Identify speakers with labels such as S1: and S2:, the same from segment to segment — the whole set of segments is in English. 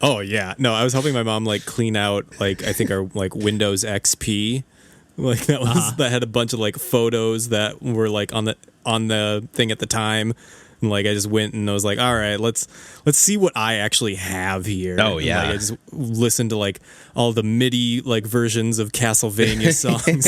S1: Oh yeah, no, I was helping my mom like clean out like I think our like Windows XP, like that was that had a bunch of like photos that were like on the thing at the time, and like I just went and I was like, all right, let's see what I actually have here.
S2: Oh yeah,
S1: and, like, I just listened to like all the MIDI like versions of Castlevania songs.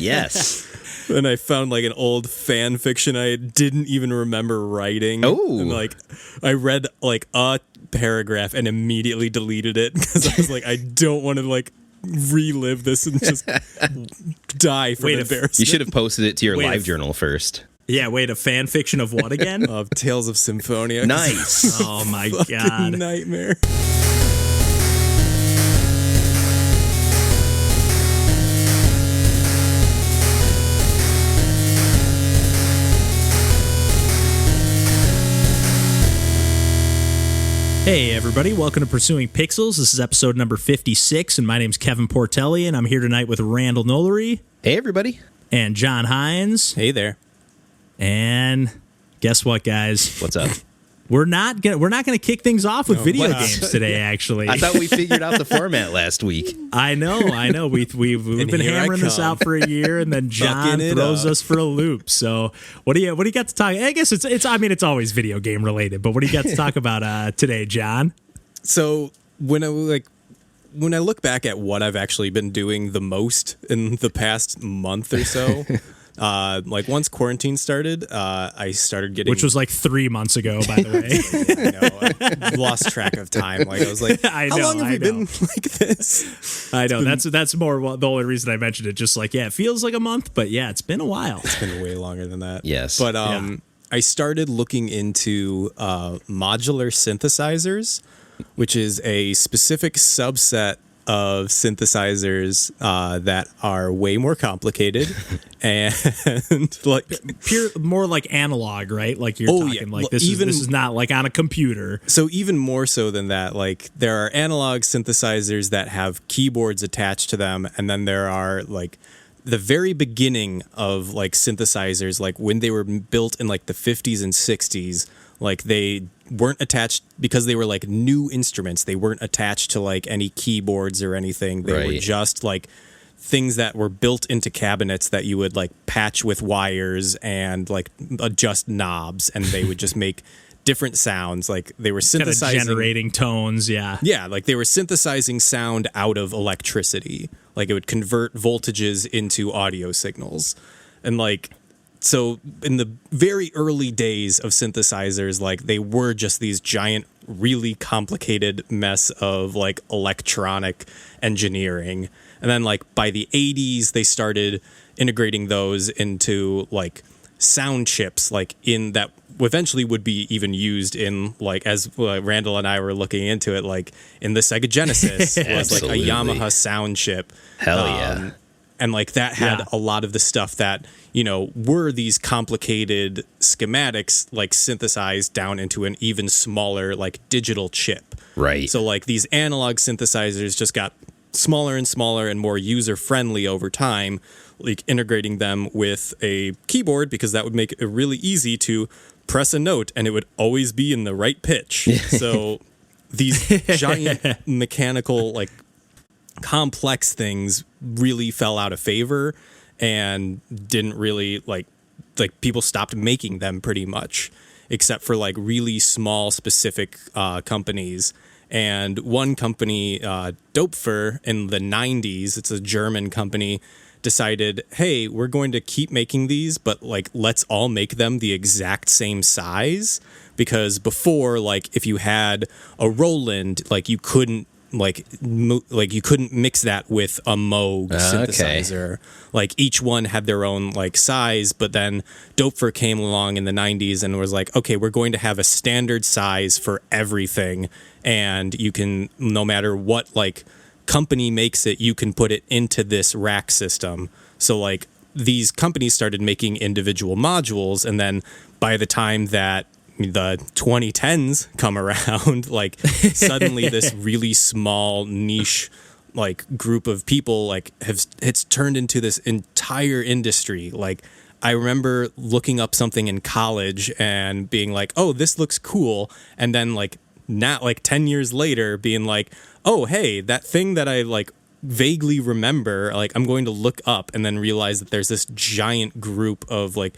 S2: yes.
S1: And I found like an old fan fiction I didn't even remember writing.
S2: Oh.
S1: And like I read like a paragraph and immediately deleted it because I was like, I don't want to like relive this and just die from embarrassment.
S2: You should have posted it to your live journal first.
S3: Yeah, wait, a fan fiction of what again?
S1: Of Tales of Symphonia.
S2: Nice.
S3: Oh my god.
S1: Nightmare.
S3: Hey everybody, welcome to Pursuing Pixels. This is episode number 56, and my name's Kevin Portelli, and I'm here tonight with Randall Nolery.
S2: Hey everybody.
S3: And John Hines.
S1: Hey there.
S3: And guess what, guys?
S2: What's up?
S3: We're not gonna kick things off with video games today. Actually,
S2: I thought we figured out the format last week.
S3: I know. We've been hammering this out for a year, and then John throws us for a loop. So what do you got to talk? I guess it's always video game related, but what do you got to talk about today, John?
S1: So when I look back at what I've actually been doing the most in the past month or so. Like once quarantine started, I started getting...
S3: Which was like 3 months ago, by the way.
S1: Yeah, I know. I lost track of time. Like I was like, how long have we been like this?
S3: I know. That's more the only reason I mentioned it. Just like, yeah, it feels like a month, but yeah, it's been a while.
S1: It's been way longer than that.
S2: Yes.
S1: But I started looking into modular synthesizers, which is a specific subset of synthesizers that are way more complicated and like
S3: more like analog, right? Like you're talking like this is not like on a computer.
S1: So even more so than that, like there are analog synthesizers that have keyboards attached to them, and then there are like the very beginning of like synthesizers, like when they were built in like the 50s and 60s, like they weren't attached because they were like new instruments. They weren't attached to like any keyboards or anything. They were just like things that were built into cabinets that you would like patch with wires and like adjust knobs, and they would just make different sounds. Like they were synthesizing,
S3: kind of generating tones. Yeah,
S1: like they were synthesizing sound out of electricity. Like it would convert voltages into audio signals, and like. So in the very early days of synthesizers, like they were just these giant, really complicated mess of like electronic engineering. And then like by the 80s, they started integrating those into like sound chips, like in that eventually would be even used in like, as Randall and I were looking into it, like in the Sega Genesis was like a Yamaha sound chip.
S2: Hell yeah.
S1: And like that had a lot of the stuff that, you know, were these complicated schematics like synthesized down into an even smaller like digital chip.
S2: Right.
S1: So like these analog synthesizers just got smaller and smaller and more user friendly over time, like integrating them with a keyboard because that would make it really easy to press a note and it would always be in the right pitch. So these giant mechanical like complex things really fell out of favor and didn't really like people stopped making them pretty much, except for like really small specific companies. And one company, Dopfer, in the 90s, it's a German company, decided, hey, we're going to keep making these, but like let's all make them the exact same size, because before, like if you had a Roland, like you couldn't you couldn't mix that with a Moog synthesizer. Like each one had their own like size, but then Dopfer came along in the 90s and was like, okay, we're going to have a standard size for everything, and you can, no matter what like company makes it, you can put it into this rack system. So like these companies started making individual modules, and then by the time that the 2010s come around, like suddenly this really small niche like group of people like it's turned into this entire industry. Like I remember looking up something in college and being like, oh, this looks cool, and then like now, like 10 years later, being like, oh, hey, that thing that I like vaguely remember, like I'm going to look up and then realize that there's this giant group of like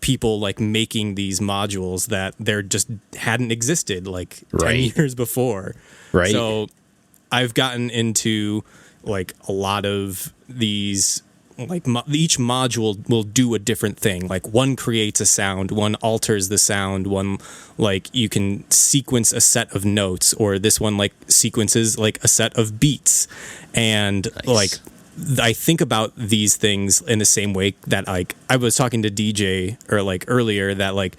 S1: people like making these modules that there just hadn't existed like 10 years before.
S2: Right.
S1: So I've gotten into like a lot of these, like each module will do a different thing. Like one creates a sound, one alters the sound, one like you can sequence a set of notes, or this one like sequences like a set of beats. And like I think about these things in the same way that like I was talking to DJ or like earlier that like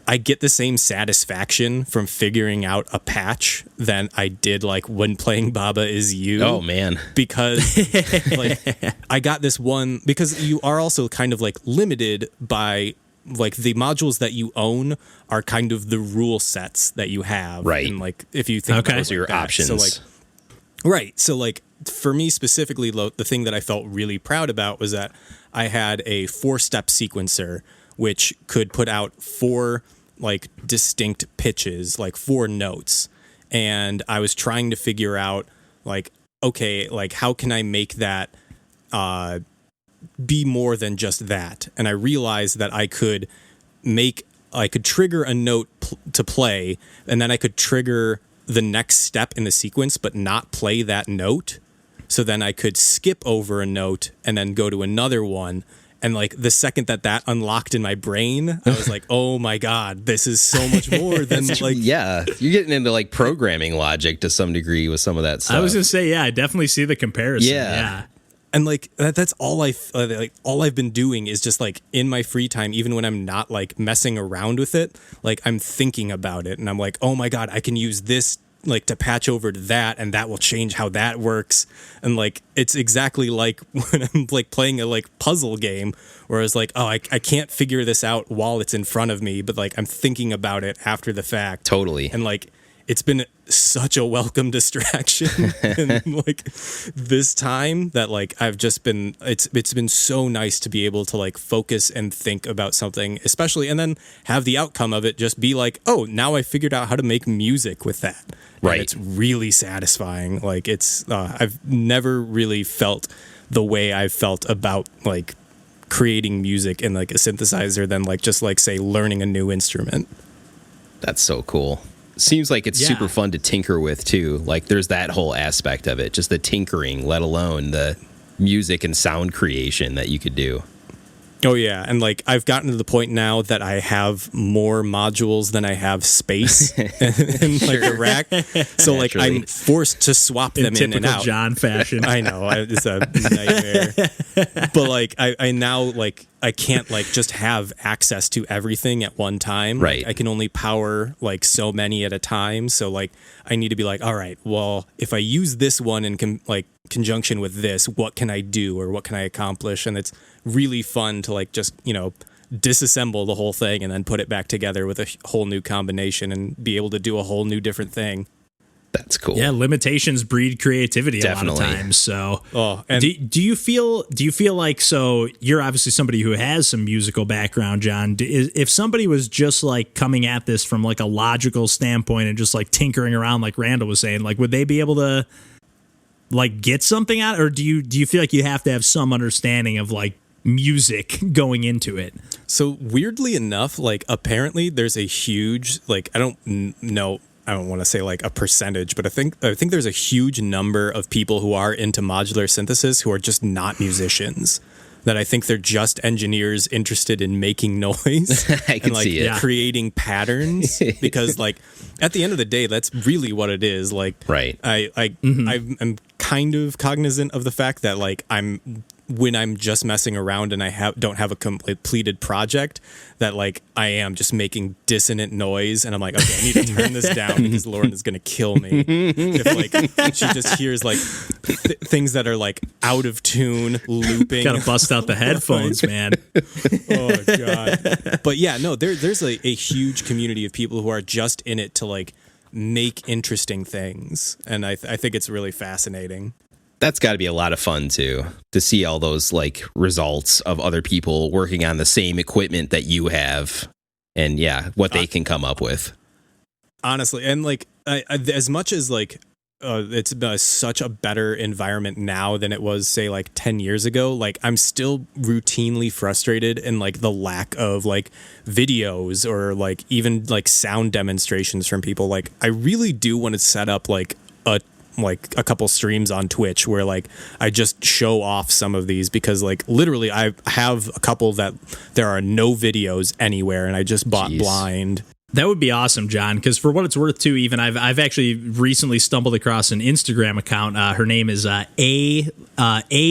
S1: I get the same satisfaction from figuring out a patch than I did like when playing Baba Is You.
S2: Oh man.
S1: Because like I got this one, because you are also kind of like limited by like the modules that you own are kind of the rule sets that you have.
S2: Right.
S1: And like if you think about
S2: those are your options.
S1: So like right. So like for me specifically, the thing that I felt really proud about was that I had a 4-step sequencer which could put out 4 like distinct pitches, like 4 notes. And I was trying to figure out like, okay, like how can I make that be more than just that? And I realized that I could trigger a note to play, and then I could trigger the next step in the sequence, but not play that note. So then I could skip over a note and then go to another one. And like the second that unlocked in my brain, I was like, oh my God, this is so much more than like.
S2: Yeah, you're getting into like programming logic to some degree with some of that stuff.
S3: I was going to say, yeah, I definitely see the comparison. Yeah.
S1: And like that's all all I've been doing is just like in my free time, even when I'm not like messing around with it, like I'm thinking about it and I'm like, oh my God, I can use this like to patch over to that, and that will change how that works. And like it's exactly like when I'm like playing a like puzzle game where it's like, oh, I can't figure this out while it's in front of me, but like I'm thinking about it after the fact.
S2: Totally.
S1: And like it's been such a welcome distraction and like this time that like I've just been it's been so nice to be able to like focus and think about something, especially, and then have the outcome of it just be like, oh, now I figured out how to make music with that.
S2: Right.
S1: And it's really satisfying. Like it's I've never really felt the way I've felt about like creating music in like a synthesizer than like just like say learning a new instrument.
S2: That's so cool. Seems like it's super fun to tinker with too. Like there's that whole aspect of it, just the tinkering, let alone the music and sound creation that you could do.
S1: Oh yeah, and like I've gotten to the point now that I have more modules than I have space in like a rack. So like I'm forced to swap them in and out.
S3: John fashion.
S1: I know, it's a nightmare. But like I now like I can't like just have access to everything at one time.
S2: Right.
S1: Like, I can only power like so many at a time. So like I need to be like, all right, well, if I use this one in conjunction with this, what can I do or what can I accomplish? And it's really fun to like just, you know, disassemble the whole thing and then put it back together with a whole new combination and be able to do a whole new different thing.
S2: That's cool.
S3: Yeah, limitations breed creativity
S2: Definitely.
S3: a lot of times. So,
S1: and
S3: do you feel like, so you're obviously somebody who has some musical background, John. If somebody was just like coming at this from like a logical standpoint and just like tinkering around, like Randall was saying, like would they be able to like get something out, or do you feel like you have to have some understanding of like music going into it?
S1: So weirdly enough, like apparently there's a huge like I don't want to say like a percentage, but I think there's a huge number of people who are into modular synthesis who are just not musicians. That I think they're just engineers interested in making noise
S2: I can
S1: and like
S2: see it.
S1: creating patterns, because like at the end of the day, that's really what it is. Like,
S2: right.
S1: I'm kind of cognizant of the fact that like when I'm just messing around and I don't have a completed project, that like I am just making dissonant noise, and I'm like, okay, I need to turn this down because Lauren is gonna kill me if like she just hears like things that are like out of tune looping.
S3: Gotta bust out the headphones, man.
S1: Oh god. But yeah, no, there's a huge community of people who are just in it to like make interesting things, and I think it's really fascinating.
S2: That's got to be a lot of fun too, to see all those like results of other people working on the same equipment that you have, and yeah, what they can come up with.
S1: honestly, and like as much as like it's such a better environment now than it was, say, like 10 years ago. Like, I'm still routinely frustrated in like the lack of like videos or like even like sound demonstrations from people. Like, I really do want to set up like a couple streams on Twitch where like I just show off some of these, because like literally I have a couple that there are no videos anywhere and I just bought blind.
S3: That would be awesome, John, because for what it's worth, too, even I've actually recently stumbled across an Instagram account. Her name is A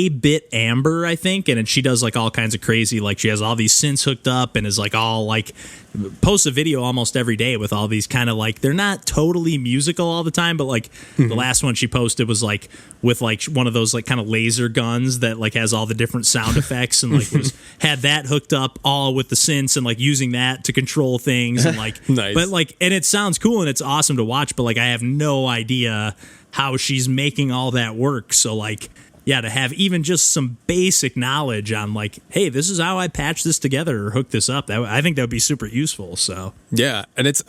S3: Bit Amber, I think, and she does like all kinds of crazy, like she has all these synths hooked up and is like all like posts a video almost every day with all these kind of like, they're not totally musical all the time, but like the last one she posted was like with like one of those like kind of laser guns that like has all the different sound effects, and like had that hooked up all with the synths and like using that to control things and like
S1: nice.
S3: But like, and it sounds cool and it's awesome to watch, but like I have no idea how she's making all that work. So like, yeah, to have even just some basic knowledge on like, hey, this is how I patch this together or hook this up, I think that would be super useful. So
S1: yeah, and it's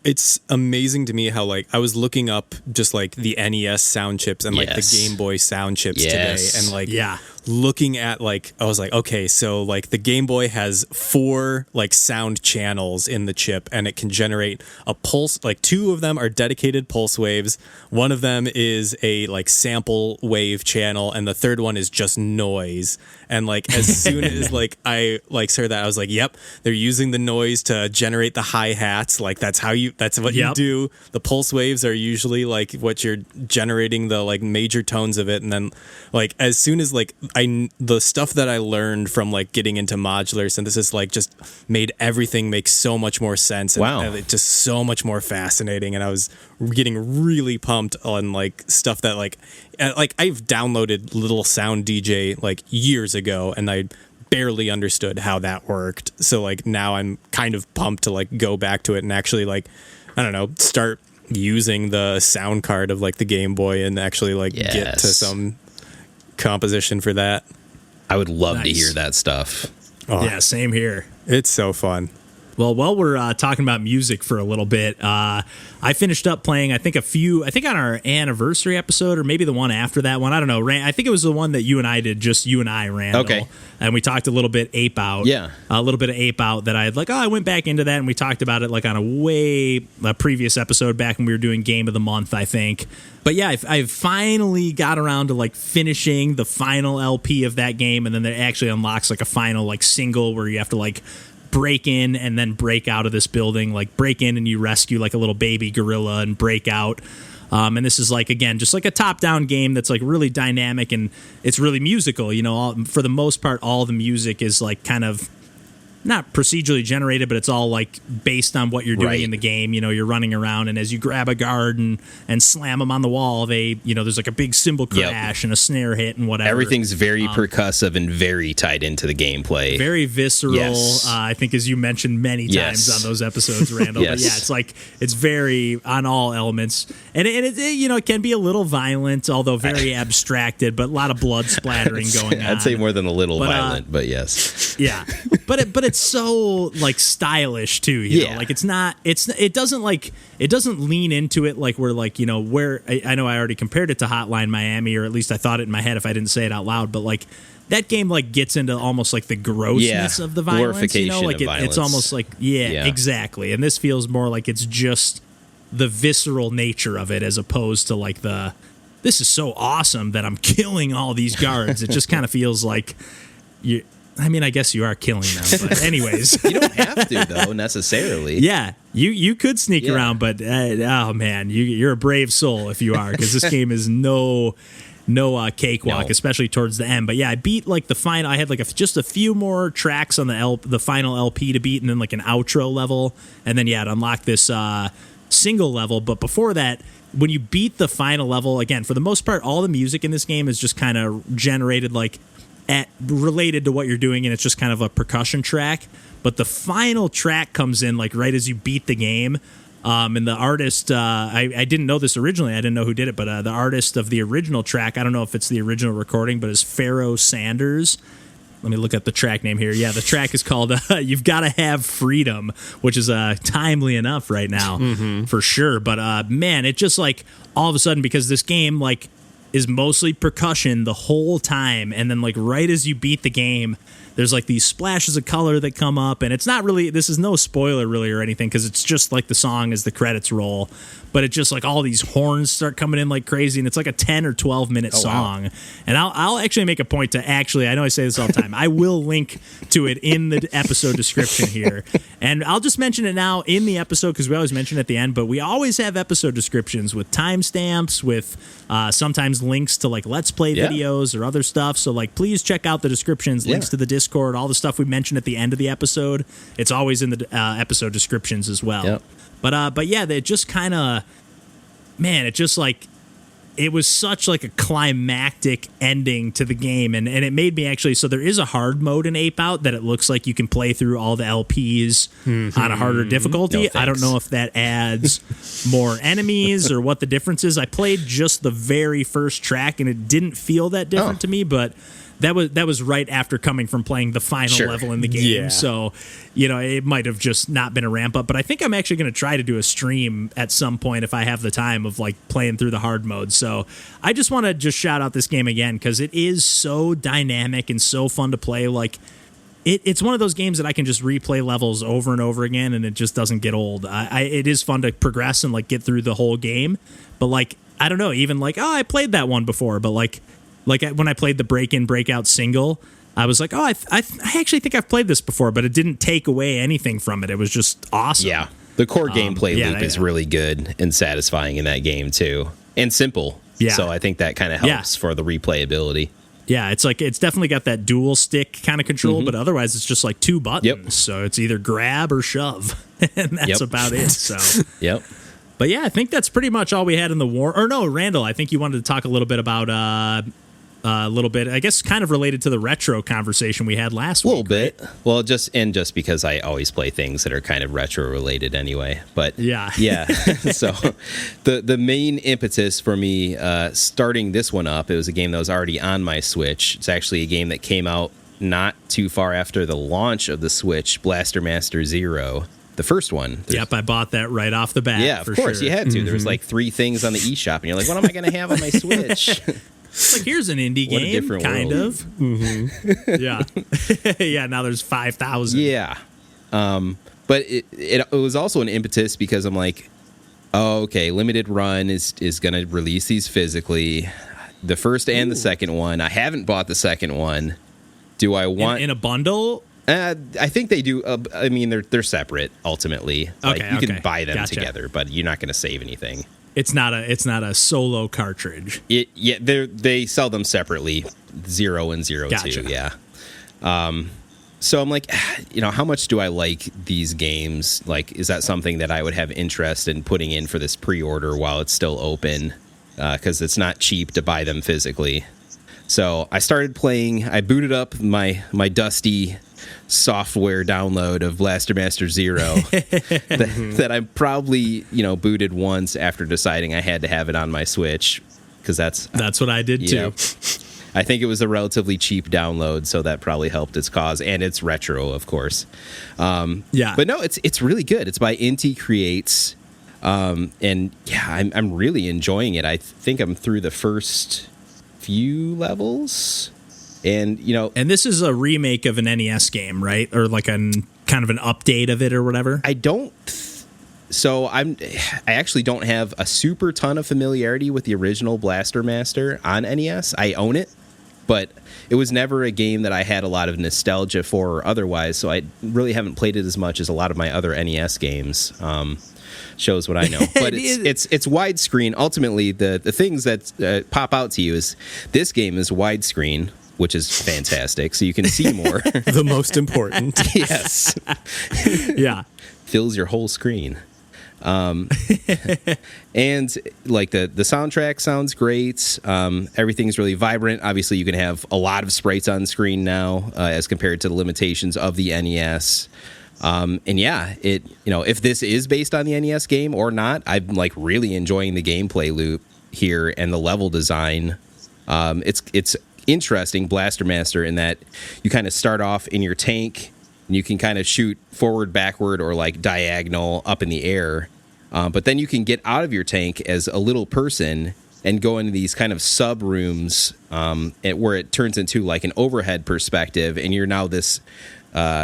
S1: it's amazing to me how like I was looking up just like the NES sound chips and like the Game Boy sound chips today, and like looking at like, I was like, okay, so like the Game Boy has 4 like sound channels in the chip, and it can generate a pulse, like 2 of them are dedicated pulse waves, one of them is a like sample wave channel, and the third one is just noise. And like as soon as like I like heard that, I was like, yep, they're using the noise to generate the hi-hats. Like that's what you do. The pulse waves are usually like what you're generating the like major tones of it. And then like as soon as like the stuff that I learned from like getting into modular synthesis like just made everything make so much more sense. And it's just so much more fascinating. And I was getting really pumped on like stuff that like I've downloaded Little Sound DJ like years ago, and I barely understood how that worked. So like now I'm kind of pumped to like go back to it and actually like, I don't know, start using the sound card of like the Game Boy and actually like get to some composition for that.
S2: I would love to hear that stuff.
S3: Oh, yeah, same here.
S1: It's so fun.
S3: Well, while we're talking about music for a little bit, I finished up playing, I think on our anniversary episode, or maybe the one after that one. I don't know. I think it was the one that you and I did, just you and I, Randall.
S2: Okay.
S3: And we talked a little bit Ape Out.
S2: Yeah.
S3: A little bit of Ape Out that I had like, I went back into that, and we talked about it like on a previous episode back when we were doing Game of the Month, I think. But yeah, I've finally got around to like finishing the final LP of that game, and then it actually unlocks like a final like single where you have to like break in and then break out of this building, like break in and you rescue like a little baby gorilla and break out. And this is like, again, just like a top-down game that's like really dynamic, and it's really musical. You know, for the most part, all the music is like kind of not procedurally generated, but it's all like based on what you're doing in the game. You know, you're running around, and as you grab a guard and slam them on the wall, there's like a big cymbal crash and a snare hit and whatever.
S2: Everything's very percussive and very tied into the gameplay.
S3: Very visceral. Yes. I think, as you mentioned many times on those episodes, Randall. But yeah, it's like, it's very on all elements, and it can be a little violent, although very abstracted, but a lot of blood splattering going on.
S2: I'd say more than a little violent, but yes.
S3: Yeah, but it's so like stylish too, you know? Like it doesn't lean into it like we're like, you know, where I know I already compared it to Hotline Miami, or at least I thought it in my head if I didn't say it out loud, but like that game like gets into almost like the grossness of the violence, you know, like it's almost like exactly. And this feels more like it's just the visceral nature of it, as opposed to like this is so awesome that I'm killing all these guards. It just kind of feels like I guess you are killing them, but anyways.
S2: You don't have to, though, necessarily.
S3: Yeah, you could sneak around, but oh man, you're a brave soul if you are, because this game is no cakewalk, especially towards the end. But yeah, I beat like the final. I had like just a few more tracks on the final LP to beat, and then like an outro level, and then to unlock this single level. But before that, when you beat the final level, again, for the most part, all the music in this game is just kind of generated like related to what you're doing, and it's just kind of a percussion track. But the final track comes in like right as you beat the game, and the artist, I didn't know this originally, I didn't know who did it, but the artist of the original track, I don't know if it's the original recording, but is Pharaoh Sanders. Let me look at the track name here. Yeah, the track is called You've Gotta Have Freedom, which is timely enough right now for sure. But man, it just like all of a sudden, because this game like is mostly percussion the whole time, and then like right as you beat the game, there's like these splashes of color that come up, and it's not really, this is no spoiler really or anything, because it's just like the song as the credits roll, but it's just like all these horns start coming in like crazy, and it's like a 10 or 12 minute song. Wow. And I'll actually make a point to actually, I know I say this all the time, I will link to it in the episode description here, and I'll just mention it now in the episode because we always mention it at the end, but we always have episode descriptions with timestamps, with sometimes links to like Let's Play videos or other stuff, so like please check out the descriptions, links to the Discord, all the stuff we mentioned at the end of the episode. It's always in the episode descriptions as well. Yep. But yeah, they just kind of, man, it just like, it was such like a climactic ending to the game, and it made me actually, so there is a hard mode in Ape Out that it looks like you can play through all the LPs on a harder difficulty. I don't know if that adds more enemies or what the difference is. I played just the very first track and it didn't feel that different to me, but that was right after coming from playing the final level in the game. So, you know, it might have just not been a ramp up, but I think I'm actually going to try to do a stream at some point if I have the time of like playing through the hard mode. So I just want to just shout out this game again because it is so dynamic and so fun to play. Like it's one of those games that I can just replay levels over and over again and it just doesn't get old. It is fun to progress and like get through the whole game, but like, I don't know, even like, oh, I played that one before, but like when I played the Break-In, Breakout single, I was like, oh, I actually think I've played this before, but it didn't take away anything from it. It was just awesome.
S2: Yeah, the core gameplay loop is really good and satisfying in that game, too. And simple. Yeah. So I think that kind of helps for the replayability.
S3: Yeah, it's like it's definitely got that dual stick kind of control, but otherwise it's just like two buttons. Yep. So it's either grab or shove, and that's about it. So But yeah, I think that's pretty much all we had in the war. Or no, Randall, I think you wanted to talk a little bit about a little bit, I guess, kind of related to the retro conversation we had last week.
S2: A little bit. Right? Well, just because I always play things that are kind of retro related anyway. But yeah. So the main impetus for me starting this one up, it was a game that was already on my Switch. It's actually a game that came out not too far after the launch of the Switch, Blaster Master Zero. The first one.
S3: Yep, I bought that right off the bat.
S2: Yeah, of course, you had to. There was like 3 things on the eShop, and you're like, what am I going to have on my Switch?
S3: It's like, here's an indie game, kind of. Yeah, now there's 5,000.
S2: Yeah. But it was also an impetus because I'm like, oh, okay, Limited Run is going to release these physically. The first and the second one. I haven't bought the second one. Do I want...
S3: In a bundle?
S2: I think they do. I mean, they're separate ultimately. Like, you can buy them together, but you're not going to save anything.
S3: It's not a solo cartridge.
S2: They sell them separately, 0 and 02. Yeah. So I'm like, how much do I like these games? Like, is that something that I would have interest in putting in for this pre-order while it's still open? Because it's not cheap to buy them physically. So I started playing. I booted up my dusty software download of Blaster Master Zero that I probably booted once after deciding I had to have it on my Switch, because that's
S3: what I did too.
S2: I think it was a relatively cheap download, so that probably helped its cause, and it's retro, of course. But no, it's really good. It's by Inti Creates, and I'm really enjoying it. I think I'm through the first few levels. And
S3: and this is a remake of an NES game, right? Or like kind of an update of it or whatever.
S2: I actually don't have a super ton of familiarity with the original Blaster Master on NES. I own it, but it was never a game that I had a lot of nostalgia for or otherwise. So I really haven't played it as much as a lot of my other NES games. Shows what I know, but it's widescreen. Ultimately, the things that pop out to you is this game is widescreen, which is fantastic, so you can see more.
S1: The most important.
S2: Yes.
S3: Yeah.
S2: Fills your whole screen. And like the soundtrack sounds great. Everything's really vibrant. Obviously, you can have a lot of sprites on screen now as compared to the limitations of the NES. And yeah, if this is based on the NES game or not, I'm like really enjoying the gameplay loop here and the level design. It's interesting, Blaster Master, in that you kind of start off in your tank and you can kind of shoot forward, backward, or like diagonal up in the air. But then you can get out of your tank as a little person and go into these kind of sub rooms where it turns into like an overhead perspective, and you're now this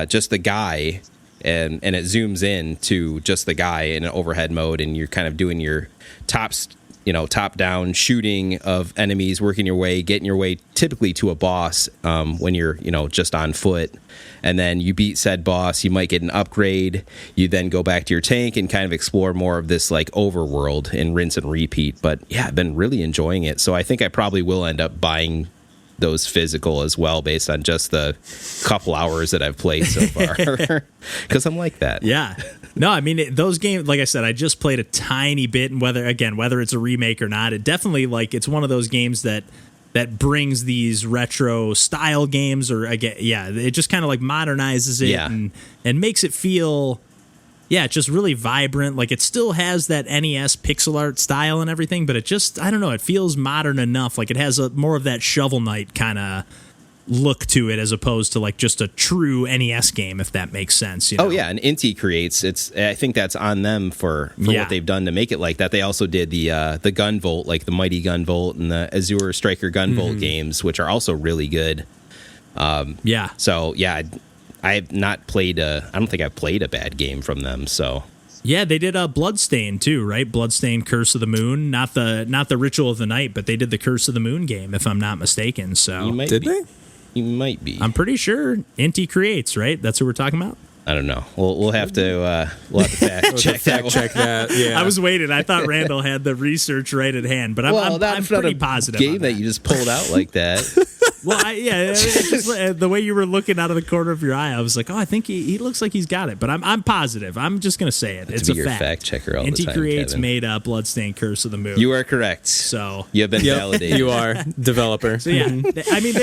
S2: just the guy, and it zooms in to just the guy in an overhead mode, and you're kind of doing your top down shooting of enemies, working your way, getting your way typically to a boss when you're just on foot. And then you beat said boss, you might get an upgrade. You then go back to your tank and kind of explore more of this like overworld and rinse and repeat. But yeah, I've been really enjoying it. So I think I probably will end up buying those physical as well, based on just the couple hours that I've played so far. Because I'm like that.
S3: Yeah. No, I mean, those games, like I said, I just played a tiny bit, and whether it's a remake or not, it definitely, like, it's one of those games that brings these retro style games, or again, yeah, it just kind of like modernizes it and makes it feel, just really vibrant. Like, it still has that NES pixel art style and everything, but it just, I don't know, it feels modern enough. Like, it has more of that Shovel Knight kind of look to it, as opposed to like just a true NES game, if that makes sense.
S2: Oh yeah, and Inti Creates, I think that's on them for what they've done to make it like that. They also did the Gunvolt, like the Mighty Gunvolt and the Azure Striker Gunvolt games, which are also really good. So yeah, I have not played I don't think I've played a bad game from them. So
S3: yeah, they did Bloodstained too, right? Bloodstained Curse of the Moon, not the Ritual of the Night, but they did the Curse of the Moon game, if I'm not mistaken. So
S1: did they?
S2: You might be.
S3: I'm pretty sure Inti Creates, right? That's what we're talking about.
S2: I don't know. We'll have to fact check that.
S1: Yeah,
S3: I was waiting. I thought Randall had the research right at hand, but I'm pretty positive.
S2: Game that you just pulled out like that.
S3: Well, it's just, the way you were looking out of the corner of your eye, I was like, oh, I think he looks like he's got it. But I'm positive. I'm just gonna say it. It's a
S2: your fact checker all the time.
S3: Inti Creates
S2: Kevin.
S3: made Bloodstained Curse of the Moon.
S2: You are correct.
S3: So
S2: you have been validated.
S1: You are developer.
S3: So yeah, I mean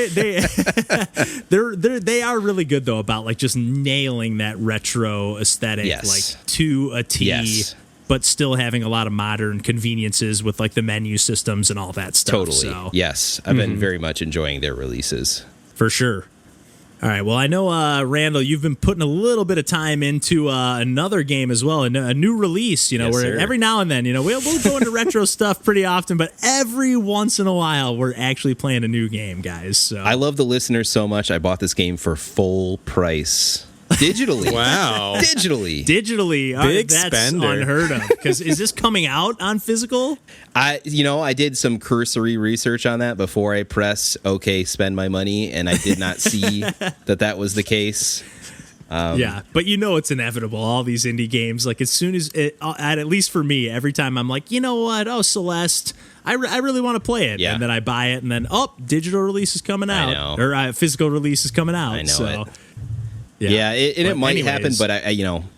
S3: they are really good though about like just nailing that retro aesthetic, like to a T.
S2: Yes.
S3: But still having a lot of modern conveniences with like the menu systems and all that stuff.
S2: Totally.
S3: So.
S2: Yes. I've been very much enjoying their releases.
S3: For sure. All right. Well, I know, Randall, you've been putting a little bit of time into another game as well, a new release,
S2: Yes,
S3: where
S2: sir.
S3: every now and then, we'll go into retro stuff pretty often, but every once in a while, we're actually playing a new game, guys. So
S2: I love the listeners so much. I bought this game for full price. Digitally.
S1: Wow.
S2: Digitally.
S1: Big
S3: that's
S1: spender.
S3: Unheard of. Because is this coming out on physical?
S2: I did some cursory research on that before I pressed OK, spend my money, and I did not see that was the case.
S3: Yeah, but it's inevitable. All these indie games, like as soon as at least for me, every time I'm like, you know what? Oh, Celeste, I really want to play it, and then I buy it, and then digital release is coming out, or physical release is coming out.
S2: I know
S3: so.
S2: it. Yeah, it might happen, but I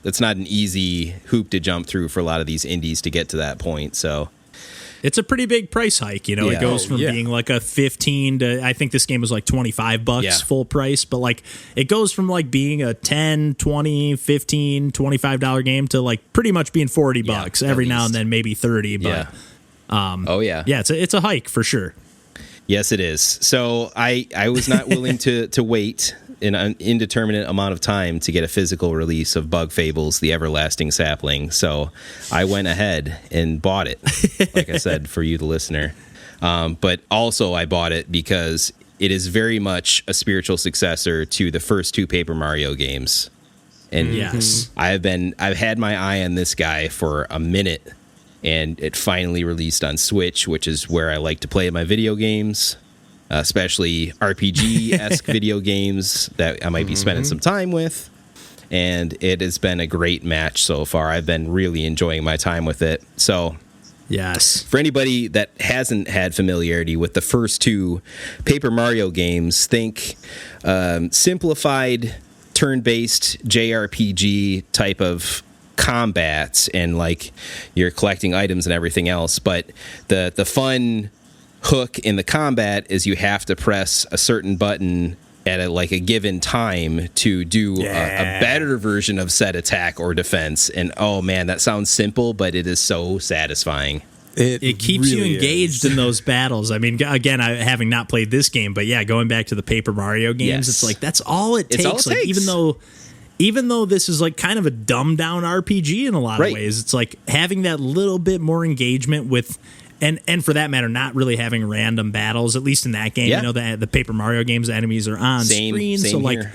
S2: it's not an easy hoop to jump through for a lot of these indies to get to that point. So
S3: it's a pretty big price hike. It goes from being like a 15 to, I think this game was like $25 full price, but like it goes from like being a 10, 20, 15, $25 game to like pretty much being $40 every now and then, maybe 30. But it's a hike for sure.
S2: Yes, it is. So I was not willing to wait an indeterminate amount of time to get a physical release of Bug Fables, the Everlasting Sapling. So I went ahead and bought it, like I said, for you, the listener. But also I bought it because it is very much a spiritual successor to the first two Paper Mario games. And I've had my eye on this guy for a minute, and it finally released on Switch, which is where I like to play my video games. Especially RPG-esque video games that I might be spending some time with. And it has been a great match so far. I've been really enjoying my time with it. So,
S3: yes,
S2: for anybody that hasn't had familiarity with the first two Paper Mario games, think simplified turn-based JRPG type of combat, and like you're collecting items and everything else. But the fun hook in the combat is you have to press a certain button at a given time to do a better version of said attack or defense. And oh man, that sounds simple, but it is so satisfying.
S3: It keeps you engaged in those battles. I mean, again, having not played this game, but yeah, going back to the Paper Mario games, it's like that's all it takes.
S2: All it takes.
S3: Even though this is like kind of a dumbed down RPG in a lot of ways, it's like having that little bit more engagement with, and for that matter, not really having random battles. At least in that game, you know, the Paper Mario games, the enemies are on screen, so like.
S2: Here.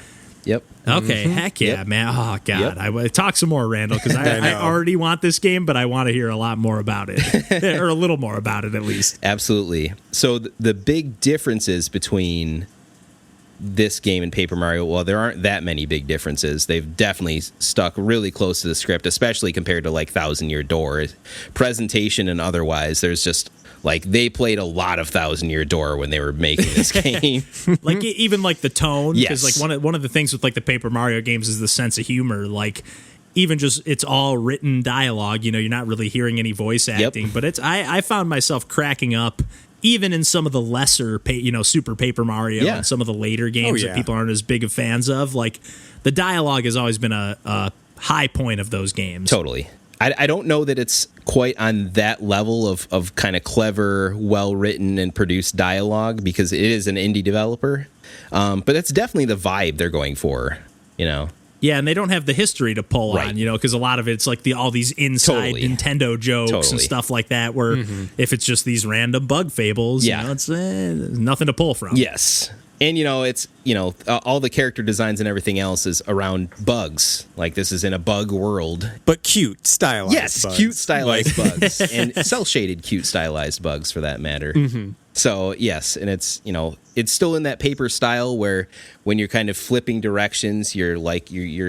S2: Yep.
S3: Okay. Heck yeah, man. Oh God. I talk some more, Randall, because I already want this game, but I want to hear a lot more about it, or a little more about it at least.
S2: Absolutely. So the big differences between this game and Paper Mario, well, there aren't that many big differences. They've definitely stuck really close to the script, especially compared to like Thousand Year Door. Presentation and otherwise, there's just like they played a lot of Thousand Year Door when they were making this game.
S3: Like even like the tone, because like one of the things with like the Paper Mario games is the sense of humor. Like even just it's all written dialogue. You know, you're not really hearing any voice acting, but it's I found myself cracking up even in some of the lesser, Super Paper Mario and some of the later games that people aren't as big of fans of. Like the dialogue has always been a high point of those games.
S2: Totally. I don't know that it's quite on that level of kind of clever, well-written and produced dialogue because it is an indie developer. But that's definitely the vibe they're going for, you know?
S3: Yeah, and they don't have the history to pull on, you know, because a lot of it's like all these inside Nintendo jokes and stuff like that, where if it's just these random bug fables, you know, it's nothing to pull from.
S2: Yes. And, you know, it's, all the character designs and everything else is around bugs. Like, this is in a bug world.
S1: But cute, stylized bugs.
S2: Cute, stylized bugs. And cel-shaded cute, stylized bugs, for that matter. So, yes, and it's, it's still in that paper style where when you're kind of flipping directions, you're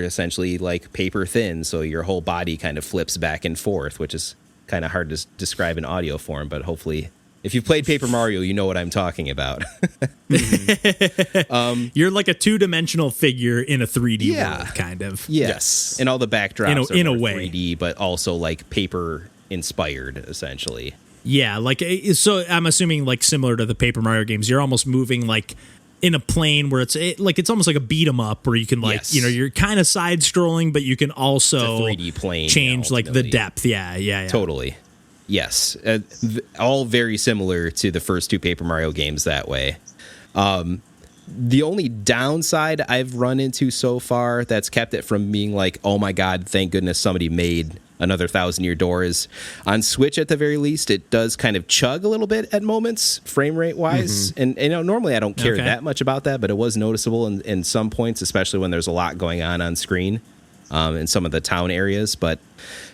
S2: essentially like paper thin. So your whole body kind of flips back and forth, which is kind of hard to describe in audio form, but hopefully if you've played Paper Mario, you know what I'm talking about.
S3: You're like a two-dimensional figure in a 3D world, kind of.
S2: Yes. And all the backdrops
S3: in
S2: are
S3: a way
S2: 3D, but also like paper-inspired, essentially.
S3: Yeah, like, so I'm assuming like similar to the Paper Mario games, you're almost moving like in a plane where it's almost like a beat 'em up where you can like, you're kind of side scrolling, but you can also
S2: it's a 3D plane,
S3: change like the depth. Yeah.
S2: Totally. Yes, all very similar to the first two Paper Mario games that way. The only downside I've run into so far that's kept it from being like, oh my God, thank goodness somebody made another Thousand Year Door is on Switch at the very least. It does kind of chug a little bit at moments, frame rate wise. And normally I don't care that much about that, but it was noticeable in some points, especially when there's a lot going on screen in some of the town areas. But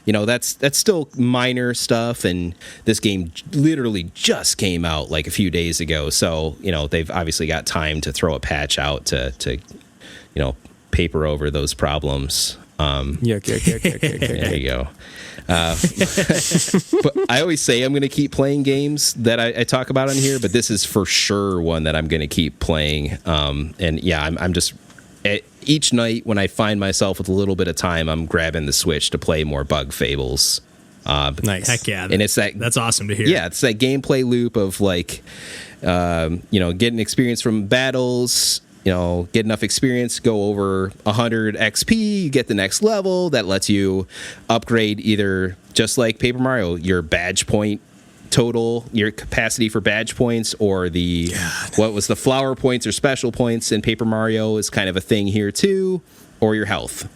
S2: that's still minor stuff, and this game literally just came out like a few days ago, so they've obviously got time to throw a patch out to paper over those problems. There you go. But I always say I'm going to keep playing games that I talk about on here, but this is for sure one that I'm going to keep playing. I'm just each night when I find myself with a little bit of time, I'm grabbing the Switch to play more Bug Fables.
S3: Nice. Heck yeah.
S2: And
S3: that's awesome to hear.
S2: Yeah, it's that gameplay loop of like, getting experience from battles, get enough experience, go over 100 XP, you get the next level that lets you upgrade either, just like Paper Mario, your badge point total, your capacity for badge points, or what was the flower points or special points in Paper Mario is kind of a thing here too, or your health.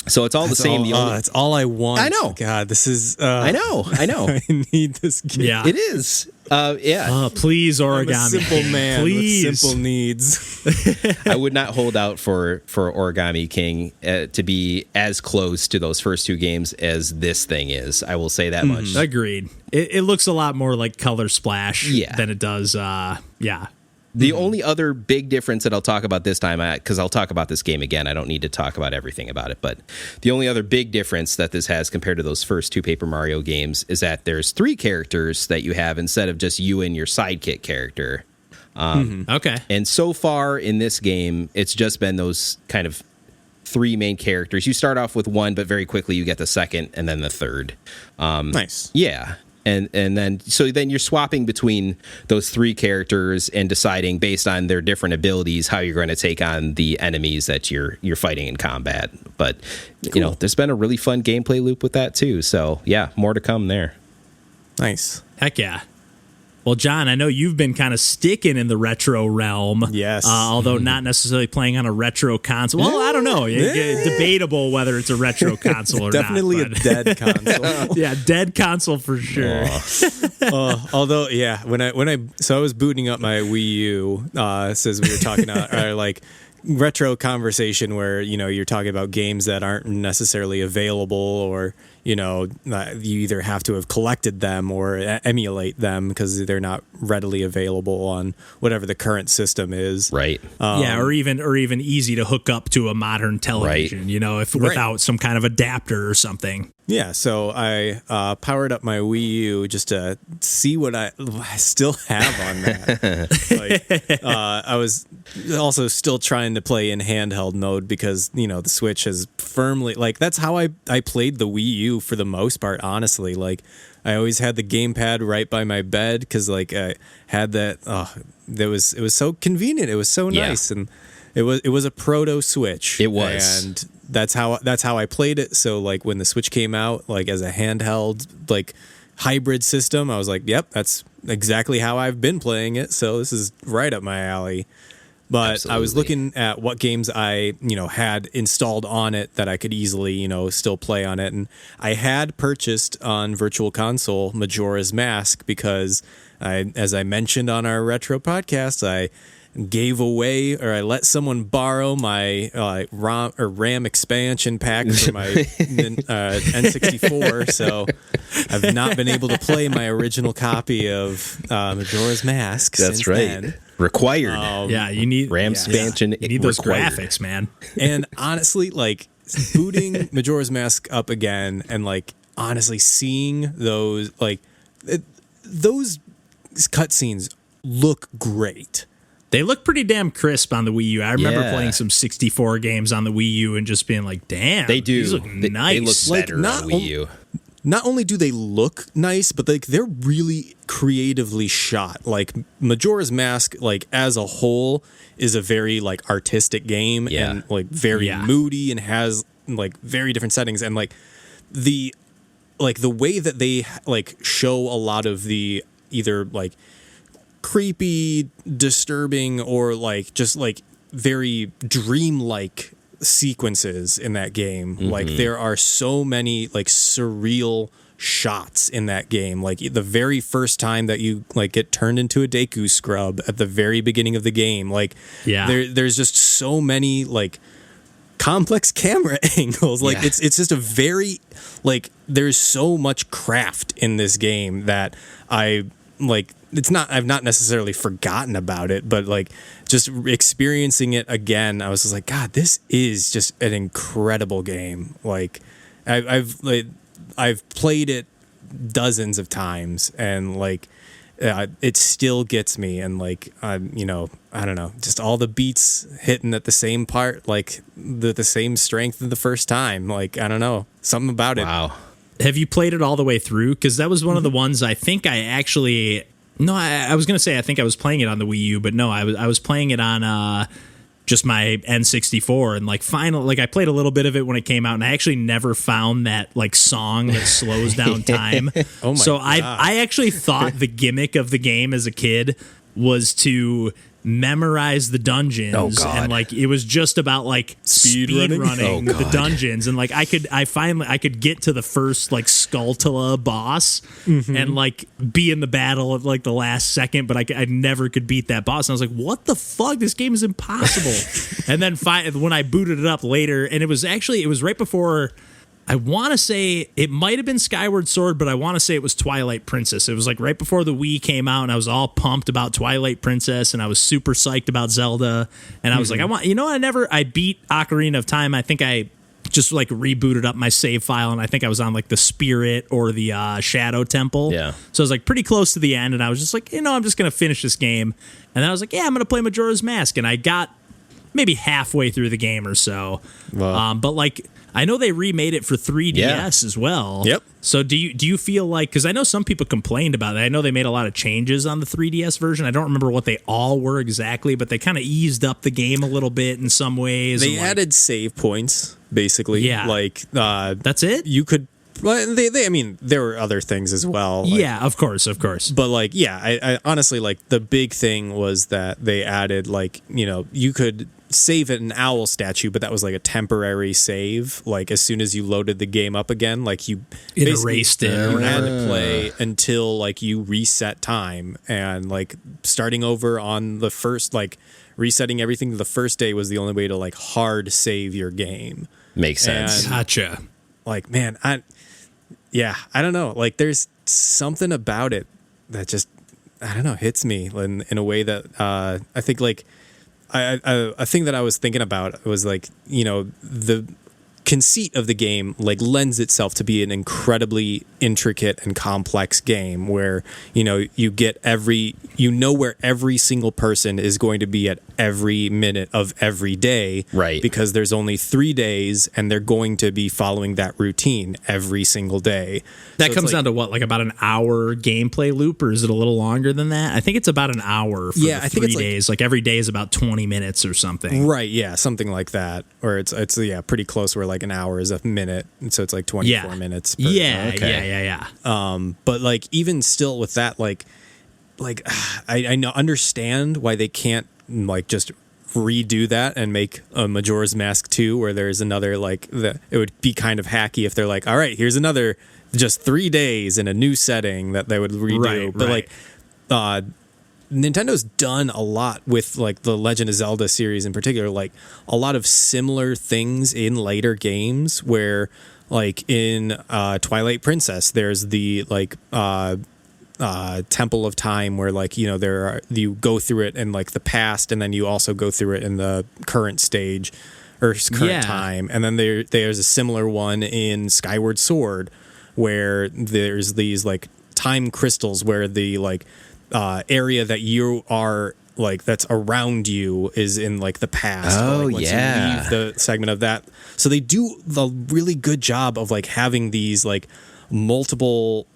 S2: So it's all the same.
S1: It's all I want.
S2: I know.
S1: God, this is.
S2: I know.
S1: I need this game.
S3: Yeah,
S2: it is.
S3: Please, Origami.
S1: I'm a simple man
S3: Please.
S1: with simple needs.
S2: I would not hold out for Origami King to be as close to those first two games as this thing is. I will say that much.
S3: Agreed. It looks a lot more like Color Splash than it does.
S2: The only other big difference that I'll talk about this time, because I'll talk about this game again, I don't need to talk about everything about it, but the only other big difference that this has compared to those first two Paper Mario games is that there's 3 characters that you have instead of just you and your sidekick character.
S3: Okay.
S2: And so far in this game, it's just been those kind of 3 main characters. You start off with one, but very quickly you get the second and then the third.
S1: Nice.
S2: Yeah. And then you're swapping between those 3 characters and deciding based on their different abilities how you're going to take on the enemies that you're fighting in combat. But there's been a really fun gameplay loop with that too. So yeah, more to come there.
S1: Nice.
S3: Heck yeah. Well, John, I know you've been kind of sticking in the retro realm.
S1: Yes.
S3: Although not necessarily playing on a retro console. Well, I don't know. Debatable whether it's a retro console or
S1: Definitely
S3: not.
S1: Definitely a dead console.
S3: Yeah, dead console for sure.
S1: Although, yeah, when I was booting up my Wii U, as we were talking about, like retro conversation where, you're talking about games that aren't necessarily available, or, you either have to have collected them or emulate them because they're not readily available on whatever the current system is.
S2: Right.
S3: Or even easy to hook up to a modern television, if without some kind of adapter or something.
S1: Yeah, so I powered up my Wii U just to see what I still have on that. I was also still trying to play in handheld mode because, the Switch has firmly, that's how I played the Wii U for the most part, honestly. I always had the gamepad right by my bed because, I had that. It was so convenient. It was so nice, and it was a proto Switch.
S2: It was,
S1: and that's how I played it. So when the Switch came out, as a handheld hybrid system, I was like, yep, that's exactly how I've been playing it. So this is right up my alley. But absolutely. I was looking at what games I, had installed on it that I could easily, still play on it. And I had purchased on Virtual Console Majora's Mask because as I mentioned on our retro podcast, I gave away, or I let someone borrow my RAM expansion pack for my N64. So I've not been able to play my original copy of Majora's Mask.
S2: That's
S1: since
S2: right.
S1: Then.
S2: Required.
S3: You need
S2: RAM expansion.
S3: You need those
S2: required.
S3: graphics, man.
S1: And honestly, booting Majora's Mask up again, and honestly seeing those those cutscenes look great.
S3: They look pretty damn crisp on the Wii U. I remember playing some 64 games on the Wii U and just being like, damn,
S2: they do.
S3: These look nice.
S2: They look better on Wii U.
S1: Not only do they look nice, but they're really creatively shot. Majora's Mask, as a whole, is a very artistic game and very moody and has very different settings, and the way that they show a lot of the either creepy, disturbing, or just very dreamlike sequences in that game. There are so many surreal shots in that game. The very first time that you get turned into a Deku scrub at the very beginning of the game. There's just so many complex camera angles. It's just a very there's so much craft in this game that I've not necessarily forgotten about it, but just experiencing it again, I was just like, God, this is just an incredible game. I've played it dozens of times, and it still gets me, and I don't know, just all the beats hitting at the same part, the same strength of the first time. I don't know, something about it.
S2: Wow.
S3: Have you played it all the way through? Because that was one of the ones I think I actually... No, I was going to say I think I was playing it on the Wii U, but no, I was playing it on just my N64, and finally, I played a little bit of it when it came out, and I actually never found that song that slows down time.
S1: Oh my
S3: so
S1: God.
S3: I actually thought the gimmick of the game as a kid was to memorize the dungeons, and it was just about speed running the dungeons, and I could get to the first Skulltula boss and be in the battle at the last second, but I never could beat that boss, and I was like, what the fuck, this game is impossible. And then when I booted it up later, and it was right before, I want to say it might have been Skyward Sword, but I want to say it was Twilight Princess. It was right before the Wii came out, and I was all pumped about Twilight Princess, and I was super psyched about Zelda. And I was like, I beat Ocarina of Time. I think I just rebooted up my save file, and I think I was on the Spirit or the Shadow Temple.
S2: Yeah.
S3: So I was pretty close to the end, and I was just I'm just going to finish this game. And then I was like, yeah, I'm going to play Majora's Mask. And I got maybe halfway through the game or so.
S1: Wow.
S3: But I know they remade it for 3DS as well.
S1: Yep.
S3: So do you feel because I know some people complained about it. I know they made a lot of changes on the 3DS version. I don't remember what they all were exactly, but they kind of eased up the game a little bit in some ways.
S1: They added save points, basically.
S3: Yeah. That's it?
S1: You could But I mean, there were other things as well. Like,
S3: yeah, of course.
S1: But like, yeah, I honestly, like, the big thing was that they added, like, you know, you could save at an owl statue, but that was like a temporary save. Like, as soon as you loaded the game up again, like, you
S3: erased it.
S1: You had to play until like you reset time, and like starting over on the first, like resetting everything to the first day was the only way to like hard save your game.
S2: Makes sense.
S1: And,
S3: Gotcha.
S1: like, man, I don't know. Like, there's something about it that just, I don't know, hits me in a way that I think, like, a thing that I was thinking about was, like, you know, the conceit of the game, like, lends itself to be an incredibly intricate and complex game where, you know, where every single person is going to be at every minute of every day,
S2: right?
S1: Because there's only 3 days and they're going to be following that routine every single day.
S3: That comes down to what, like about an hour gameplay loop, or is it a little longer than that? I think it's about an hour for the
S1: I think
S3: 3 days. Like every day is about 20 minutes or something.
S1: Right, yeah, something like that. Or it's pretty close where like an hour is a minute, and so it's like 24 minutes.
S3: Yeah.
S1: But like even still with that, like I understand why they can't like just redo that and make a Majora's Mask 2 where there's another, like, it would be kind of hacky if they're like, all right, here's another just 3 days in a new setting that they would redo. But like Nintendo's done a lot with like the Legend of Zelda series in particular, like a lot of similar things in later games where, like, in Twilight Princess, there's the like Temple of Time where, like, you know, you go through it in like the past, and then you also go through it in the current stage or current time. And then there's a similar one in Skyward Sword where there's these like time crystals where the like area that you are like that's around you is in like the past.
S2: Oh,
S1: once you leave the segment of that. So they do the really good job of like having these like multiple,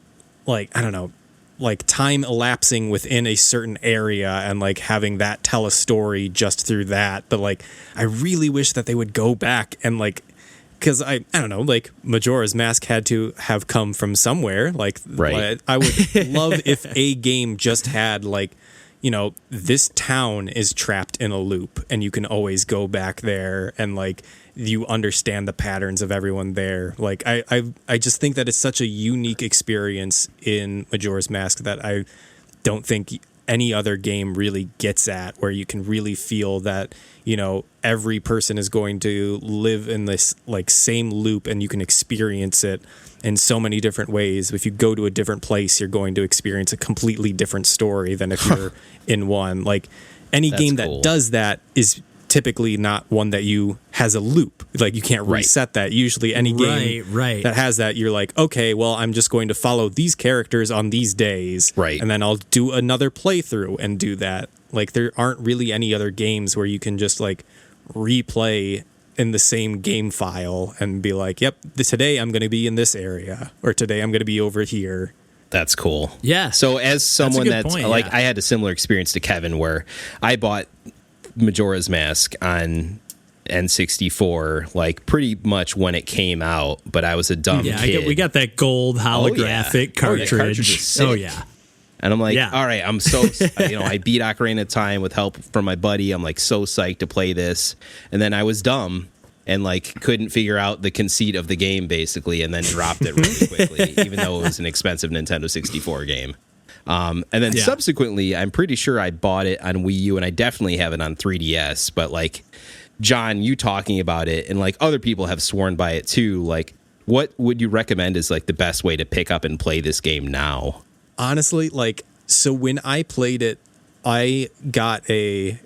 S1: like, I don't know, like time elapsing within a certain area and like having that tell a story just through that. But like, I really wish that they would go back and like, because I don't know, like Majora's Mask had to have come from somewhere. Like,
S2: right.
S1: I would love if a game just had like, you know, this town is trapped in a loop and you can always go back there and like you understand the patterns of everyone there. Like I just think that it's such a unique experience in Majora's Mask that I don't think any other game really gets at, where you can really feel that, you know, every person is going to live in this like same loop and you can experience it in so many different ways. If you go to a different place, you're going to experience a completely different story than if you're in one. Like any game that does that is typically not one that has a loop. Like you can't reset that. Usually any game that has that, you're like, okay, well, I'm just going to follow these characters on these days.
S2: Right.
S1: And then I'll do another playthrough and do that. Like there aren't really any other games where you can just like replay in the same game file and be like, yep, today I'm going to be in this area, or today I'm going to be over here.
S2: That's cool.
S3: Yeah.
S2: So as someone that's
S3: point,
S2: like, I had a similar experience to Kevin where I bought Majora's Mask on N64 like pretty much when it came out, but I was a dumb kid.
S3: We got that gold holographic cartridge.
S2: Oh yeah. And I'm like, all right, I'm so, you know, I beat Ocarina of Time with help from my buddy. I'm like so psyched to play this. And then I was dumb and like couldn't figure out the conceit of the game basically, and then dropped it really quickly, even though it was an expensive Nintendo 64 game. And then subsequently, I'm pretty sure I bought it on Wii U, and I definitely have it on 3DS. But like, John, you talking about it, and like other people have sworn by it too. Like, what would you recommend is like the best way to pick up and play this game now?
S1: Honestly, like, so when I played it, I got I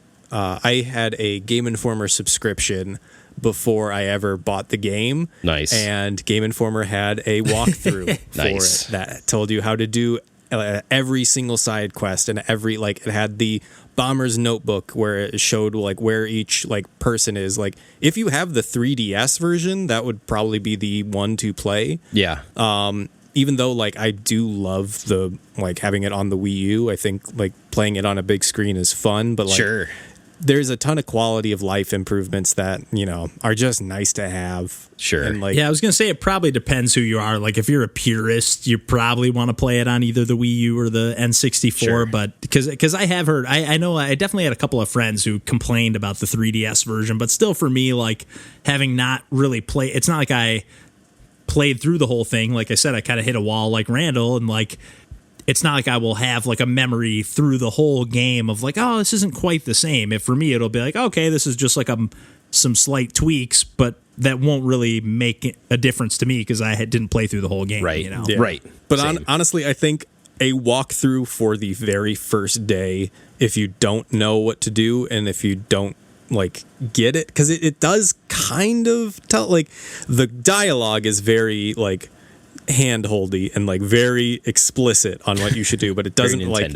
S1: had a Game Informer subscription before I ever bought the game.
S2: Nice.
S1: And Game Informer had a walkthrough for it that told you how to do every single side quest, and every, like, it had the Bomber's Notebook where it showed like where each like person is. Like if you have the 3DS version, that would probably be the one to play.
S2: Yeah.
S1: Even though like I do love the like having it on the Wii U, I think like playing it on a big screen is fun, but like there's a ton of quality of life improvements that, are just nice to have.
S2: Sure.
S1: And
S3: I was going to say it probably depends who you are. Like if you're a purist, you probably want to play it on either the Wii U or the N64.
S2: Sure.
S3: But because I have heard, I know I definitely had a couple of friends who complained about the 3DS version. But still, for me, like having not really played, it's not like I played through the whole thing. Like I said, I kind of hit a wall like Randall, and like it's not like I will have like a memory through the whole game of like, oh, this isn't quite the same. If for me, it'll be like, okay, this is just like some slight tweaks, but that won't really make a difference to me because I didn't play through the whole game.
S2: Right.
S1: Yeah.
S2: Right.
S1: But honestly, I think a walkthrough for the very first day, if you don't know what to do and if you don't like get it, because it does kind of tell, like the dialogue is very like hand-holdy and like very explicit on what you should do, but it doesn't like,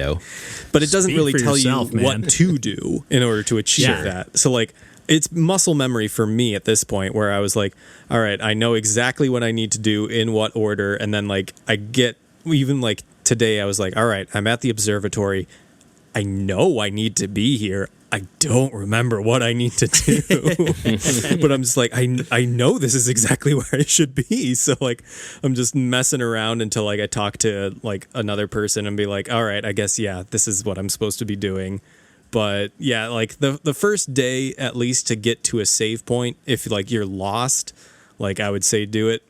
S1: but it doesn't really tell
S3: yourself,
S1: you what to do in order to achieve that. So like it's muscle memory for me at this point where I was like, all right, I know exactly what I need to do in what order. And then like I get, even like today I was like, all right, I'm at the observatory. I know I need to be here. I don't remember what I need to do, but I'm just like, I know this is exactly where I should be. So like, I'm just messing around until like I talk to like another person and be like, all right, I guess, yeah, this is what I'm supposed to be doing. But yeah, like the first day, at least to get to a save point, if like you're lost, like I would say do it,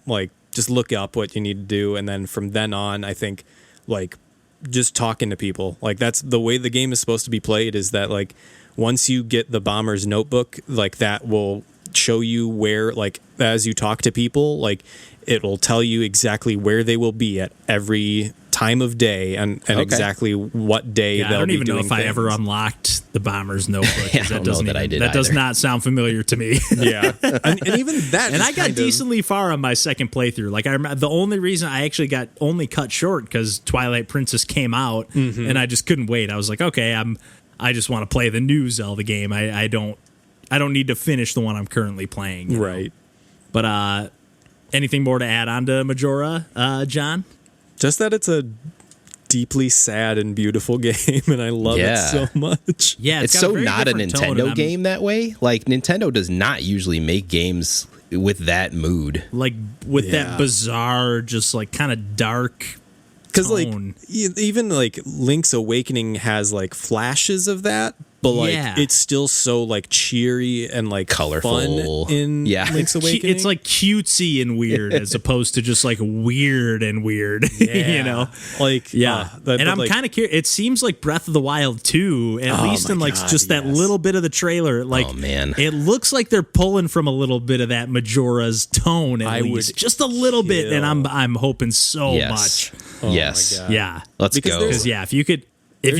S1: like just look up what you need to do. And then from then on, I think like just talking to people, like that's the way the game is supposed to be played, is that like once you get the bomber's notebook, like that will show you where, like as you talk to people, like it will tell you exactly where they will be at every time of day and exactly what day they'll be doing.
S3: I don't even know if
S1: things.
S3: I ever unlocked the bomber's notebook.
S2: Yeah, that
S3: does not sound familiar to me.
S1: Yeah, and even that,
S3: and I got decently far on my second playthrough. Like I remember, the only reason I actually got only cut short because Twilight Princess came out, and I just couldn't wait. I was like, okay, I just want to play the new Zelda game. I don't need to finish the one I'm currently playing. You know?
S1: Right.
S3: But anything more to add on to Majora, John?
S1: Just that it's a deeply sad and beautiful game, and I love it so much.
S3: Yeah,
S2: it's so not a Nintendo game that way. Like Nintendo does not usually make games with that mood,
S3: like with that bizarre, just like kind of dark.
S1: Because like even like Link's Awakening has like flashes of that, but like it's still so like cheery and like
S2: colorful
S1: fun in Link's Awakening.
S3: It's like cutesy and weird as opposed to just like weird and weird. You know,
S1: like
S3: and I'm
S1: like,
S3: kind of curious. It seems like Breath of the Wild 2, at least in like just that little bit of the trailer. Like, it looks like they're pulling from a little bit of that Majora's tone. At least just a little bit, and I'm hoping so much.
S1: Oh yes.
S3: Yeah.
S2: Let's go.
S3: Because if you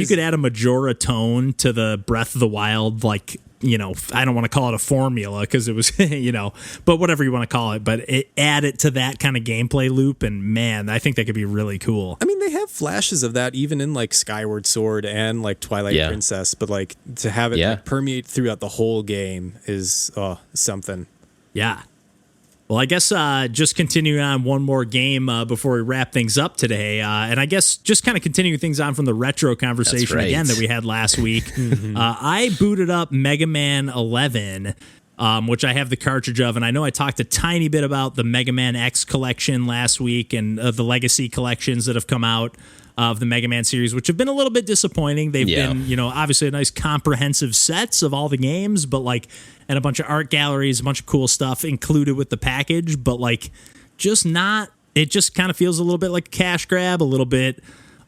S3: could add a Majora tone to the Breath of the Wild, like, you know, I don't want to call it a formula because it was, you know, but whatever you want to call it, but add it to that kind of gameplay loop, and man, I think that could be really cool.
S1: I mean, they have flashes of that even in like Skyward Sword and like Twilight Princess, but like to have it like, permeate throughout the whole game is something.
S3: Yeah. Well, I guess just continuing on one more game before we wrap things up today, and I guess just kind of continuing things on from the retro conversation again that we had last week, I booted up Mega Man 11, which I have the cartridge of, and I know I talked a tiny bit about the Mega Man X collection last week and the Legacy collections that have come out of the Mega Man series, which have been a little bit disappointing. They've been, you know, obviously a nice comprehensive sets of all the games, but like, and a bunch of art galleries, a bunch of cool stuff included with the package, but like, just not, it just kind of feels a little bit like a cash grab, a little bit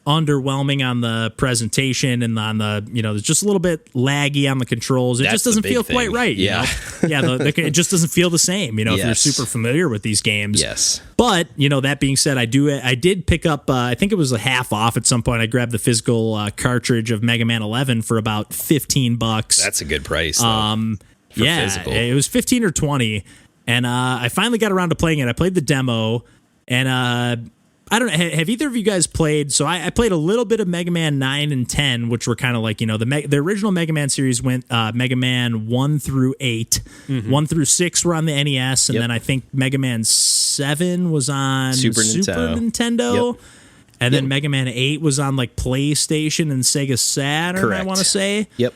S3: underwhelming on the presentation and on the, you know, it's just a little bit laggy on the controls. It just doesn't feel quite right. You know? It just doesn't feel the same, you know, if you're super familiar with these games.
S2: Yes.
S3: But, you know, that being said, I did pick up, I think it was a half off at some point. I grabbed the physical cartridge of Mega Man 11 for about $15.
S2: That's a good price.
S3: Physical. It was 15 or 20. And I finally got around to playing it. I played the demo, and I don't know. Have either of you guys played? So I played a little bit of Mega Man 9 and 10, which were kind of like, you know, the original Mega Man series went Mega Man 1 through 8. 1 through 6 were on the NES, and then I think Mega Man 7 was on Super Nintendo. Yep. And then Mega Man 8 was on like PlayStation and Sega Saturn, I want to say.
S2: Yep.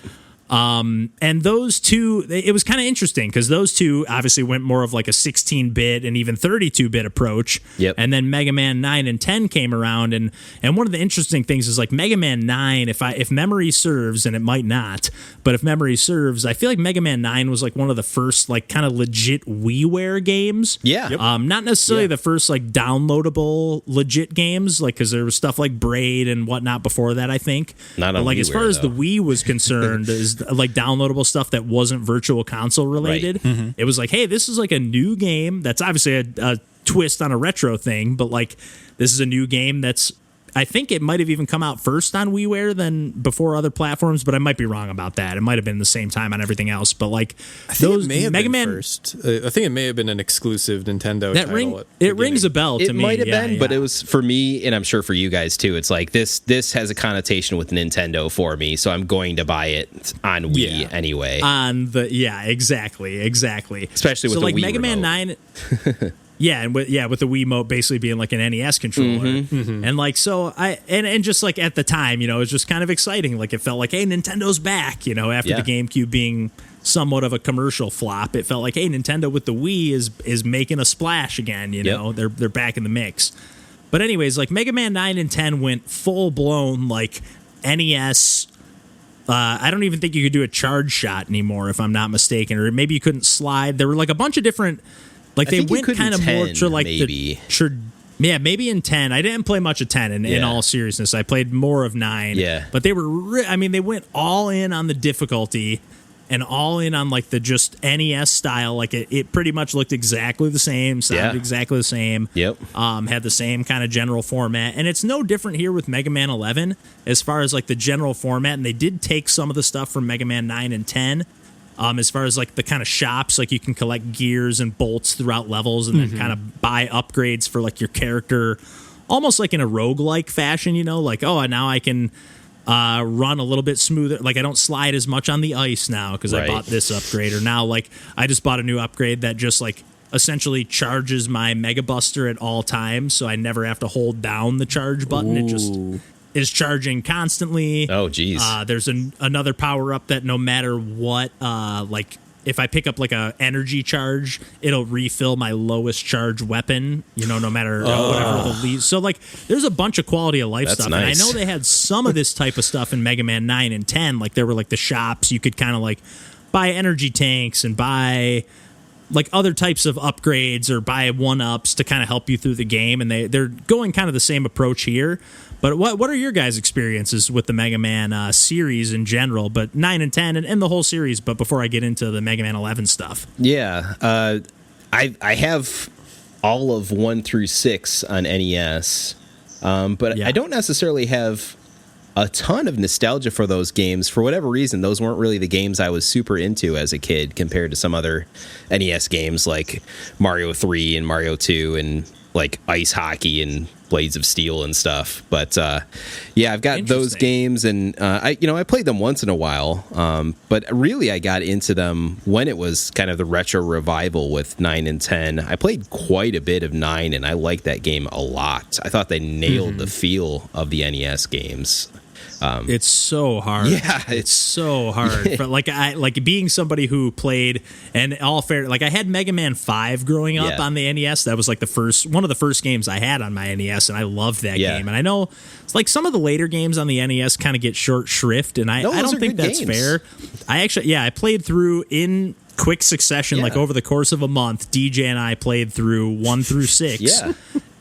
S3: And those two, it was kind of interesting because those two obviously went more of like a 16-bit and even 32-bit approach.
S2: Yep.
S3: And then Mega Man 9 and 10 came around, and one of the interesting things is like Mega Man 9, if memory serves, and it might not, but if memory serves, I feel like Mega Man 9 was like one of the first like kind of legit WiiWare games.
S2: Yeah. Yep.
S3: Not necessarily the first like downloadable legit games, like because there was stuff like Braid and whatnot before that, I think.
S2: Not on
S3: like
S2: WiiWare,
S3: as far as
S2: though.
S3: the Wii was concerned, is like downloadable stuff that wasn't Virtual Console related.
S2: Right.
S3: It was like, hey, this is like a new game that's obviously a twist on a retro thing, but like this is a new game that's, I think it might have even come out first on WiiWare than before other platforms, but I might be wrong about that. It might have been the same time on everything else, but like
S1: I think
S3: those
S1: it may have
S3: Mega
S1: been
S3: Man
S1: first. I think it may have been an exclusive Nintendo
S3: that
S1: title.
S3: it rings a bell to
S2: It
S3: me.
S2: might have
S3: Yeah,
S2: been,
S3: yeah.
S2: but it was for me, and I'm sure for you guys too. It's like this has a connotation with Nintendo for me, so I'm going to buy it on Wii anyway.
S3: On the exactly,
S2: Especially with
S3: so
S2: the
S3: like
S2: Wii
S3: Mega Man
S2: remote.
S3: 9. Yeah, and with the Wiimote basically being like an NES controller, and like so and just like at the time, you know, it was just kind of exciting. Like it felt like, hey, Nintendo's back. You know, after the GameCube being somewhat of a commercial flop, it felt like, hey, Nintendo with the Wii is making a splash again. You know, they're back in the mix. But anyways, like Mega Man 9 and 10 went full blown like NES. I don't even think you could do a charge shot anymore, if I'm not mistaken, or maybe you couldn't slide. There were like a bunch of different. Like
S2: I
S3: they
S2: think you
S3: went
S2: could
S3: kind
S2: in
S3: of more
S2: 10,
S3: to like
S2: maybe.
S3: maybe in 10. I didn't play much of 10 in all seriousness. I played more of 9.
S2: Yeah.
S3: But they were they went all in on the difficulty and all in on like the just NES style. Like it pretty much looked exactly the same, sounded exactly the same.
S2: Yep.
S3: Had the same kind of general format. And it's no different here with Mega Man 11 as far as like the general format, and they did take some of the stuff from Mega Man 9 and 10. As far as like the kind of shops, like you can collect gears and bolts throughout levels and then kind of buy upgrades for like your character, almost like in a roguelike fashion, you know, like, oh, now I can run a little bit smoother. Like I don't slide as much on the ice now because I bought this upgrade, or now like I just bought a new upgrade that just like essentially charges my Mega Buster at all times, so I never have to hold down the charge button. It just is charging constantly.
S2: Oh, geez.
S3: There's another power up that no matter what, like if I pick up like a energy charge, it'll refill my lowest charge weapon. You know, no matter whatever the lead. So like, there's a bunch of quality of life stuff,
S2: nice.
S3: and I know they had some of this type of stuff in Mega Man 9 and 10. Like there were like the shops you could kind of like buy energy tanks and buy like other types of upgrades or buy 1-ups to kind of help you through the game, and they're going kind of the same approach here. But what are your guys' experiences with the Mega Man series in general, but 9 and 10 and the whole series, but before I get into the Mega Man 11 stuff?
S2: Yeah, I have all of 1 through 6 on NES, but I don't necessarily have a ton of nostalgia for those games. For whatever reason, those weren't really the games I was super into as a kid compared to some other NES games like Mario 3 and Mario 2 and like ice hockey and Blades of Steel and stuff. But yeah, I've got those games, and I played them once in a while, but really I got into them when it was kind of the retro revival with 9 and 10. I played quite a bit of 9, and I liked that game a lot. I thought they nailed the feel of the NES games.
S3: It's so hard.
S2: Yeah,
S3: it's so hard. But like being somebody who played, and all fair, like I had Mega Man 5 growing up on the NES. That was like one of the first games I had on my NES, and I loved that game. And I know it's like some of the later games on the NES kind of get short shrift, and I don't think that's fair. I played through in quick succession, like over the course of a month. DJ and I played through 1 through 6.
S2: Yeah.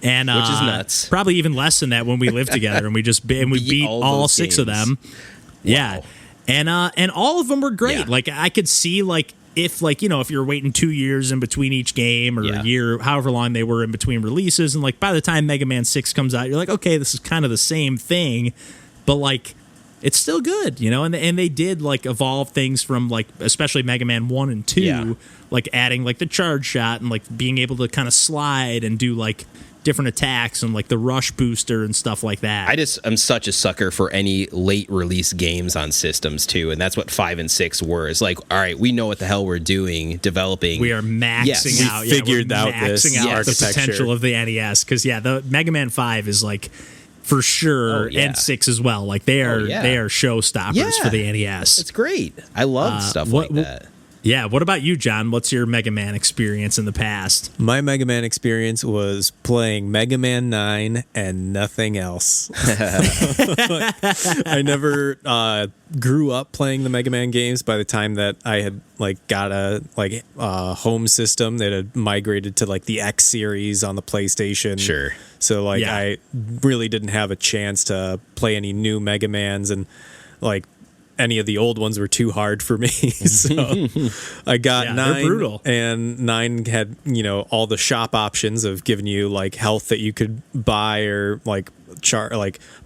S3: And
S2: which is nuts.
S3: Probably even less than that when we lived together, and we beat all 6 of them.
S2: Wow.
S3: Yeah, and all of them were great.
S2: Yeah.
S3: Like I could see if you're waiting 2 years in between each game, or a year, however long they were in between releases, and like by the time Mega Man 6 comes out, you're like, okay, this is kind of the same thing, but like it's still good, you know. And they did like evolve things from like especially Mega Man 1 and 2, like adding like the charge shot and like being able to kind of slide and do like different attacks and like the rush booster and stuff like that.
S2: I'm such a sucker for any late release games on systems too, and that's what 5 and 6 were. It's like, all right, we know what the hell we're doing, developing.
S3: We are maxing out.
S1: We figured out this
S3: the
S1: architecture.
S3: potential of the NES, because the Mega Man 5 is like for sure,
S2: Oh, yeah.
S3: and 6 as well. Like they are showstoppers for the NES.
S2: It's great. I love stuff like that.
S3: Yeah, what about you, John? What's your Mega Man experience in the past?
S1: My Mega Man experience was playing Mega Man 9 and nothing else. I never grew up playing the Mega Man games by the time that I had got a home system that had migrated to the X series on the PlayStation.
S2: Sure.
S1: So I really didn't have a chance to play any new Mega Mans, and any of the old ones were too hard for me. So I got 9,
S3: brutal.
S1: and 9 had, all the shop options of giving you health that you could buy, or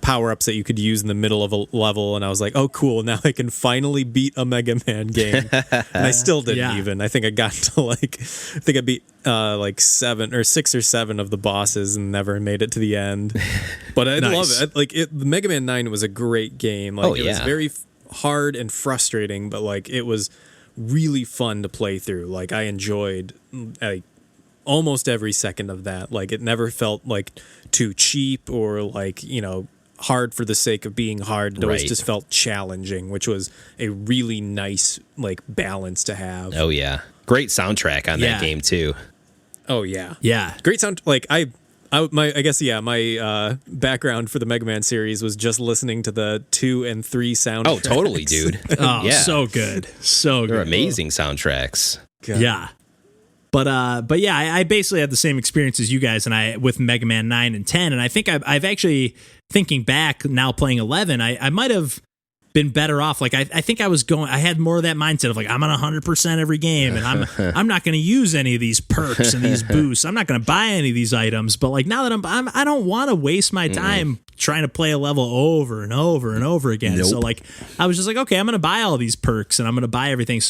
S1: power-ups that you could use in the middle of a level. And I was like, oh, cool. Now I can finally beat a Mega Man game. And I still didn't even. I think I got to I beat 6 or 7 of the bosses and never made it to the end. But I love it. The Mega Man 9 was a great game. It was very hard and frustrating, but it was really fun to play through. I enjoyed almost every second of that. It never felt too cheap or hard for the sake of being hard. It always just felt challenging, which was a really nice balance to have.
S2: Oh yeah, great soundtrack on that game too.
S1: Oh yeah, great sound. My background for the Mega Man series was just listening to the 2 and 3 soundtracks.
S2: Oh, totally, dude.
S3: So good.
S2: They're amazing soundtracks.
S1: God.
S3: Yeah. But yeah, I basically had the same experience as you guys with Mega Man 9 and 10. And I think I've actually, thinking back now playing 11, I might have been better off. I think I had more of that mindset of I'm on 100% every game, and I'm not going to use any of these perks and these boosts. I'm not going to buy any of these items. But now that I don't want to waste my time trying to play a level over and over and over again.
S2: Nope.
S3: So I was just okay, I'm going to buy all these perks and I'm going to buy everything.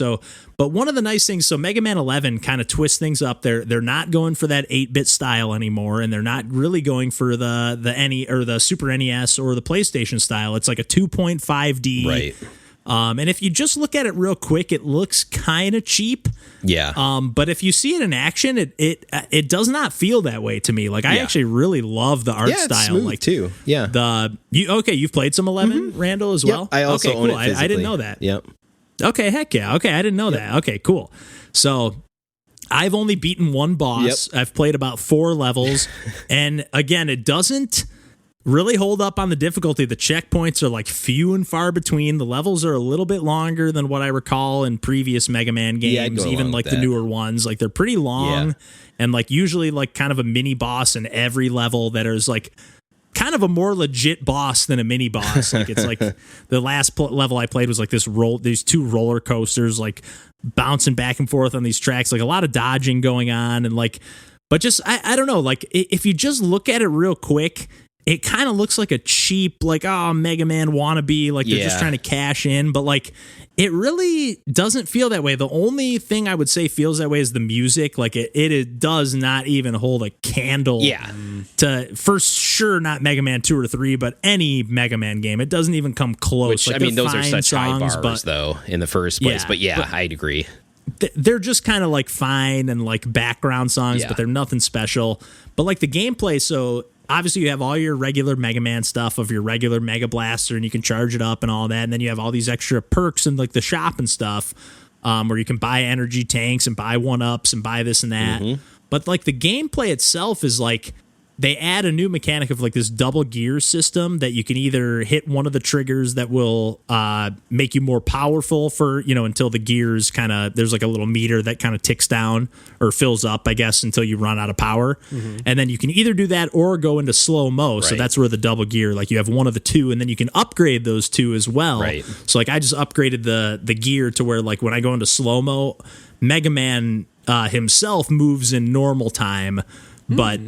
S3: But one of the nice things, Mega Man 11 kind of twists things up. They're not going for that 8-bit style anymore, and they're not really going for the Super NES or the PlayStation style. It's a 2.5D.
S2: Right.
S3: And if you just look at it real quick, it looks kind of cheap.
S2: Yeah.
S3: But if you see it in action, it does not feel that way to me. I actually really love the art style.
S2: Smooth too. Yeah.
S3: You've played some 11, Randall, as well?
S2: I also own it physically.
S3: I didn't know that.
S2: Yep.
S3: Okay, heck yeah. Okay, I didn't know that. Okay, cool. So I've only beaten one boss. I've played about 4 levels. And again, it doesn't really hold up on the difficulty. The checkpoints are few and far between. The levels are a little bit longer than what I recall in previous Mega Man games, even the newer ones. They're pretty long, and usually kind of a mini boss in every level that is kind of a more legit boss than a mini boss. It's the last level I played was these 2 roller coasters bouncing back and forth on these tracks, a lot of dodging going on, and but just I don't know, if you just look at it real quick, it kind of looks like a cheap, Mega Man wannabe, they're just trying to cash in, but it really doesn't feel that way. The only thing I would say feels that way is the music. It does not even hold a candle to, for sure, not Mega Man 2 or 3, but any Mega Man game. It doesn't even come close.
S2: Which, those are such high bars, though, in the first place. But I'd agree.
S3: They're just kind of fine and background songs, but they're nothing special. But the gameplay, so obviously you have all your regular Mega Man stuff of your regular Mega Blaster, and you can charge it up and all that. And then you have all these extra perks in the shop and stuff, where you can buy energy tanks and buy 1-ups and buy this and that. But the gameplay itself is they add a new mechanic of this double gear system that you can either hit one of the triggers that will make you more powerful for, until the gears there's a little meter that kind of ticks down or fills up, I guess, until you run out of power. And then you can either do that or go into slow-mo. So that's where the double gear, you have one of the 2, and then you can upgrade those 2 as well.
S2: Right.
S3: So I just upgraded the gear to where when I go into slow-mo, Mega Man himself moves in normal time, but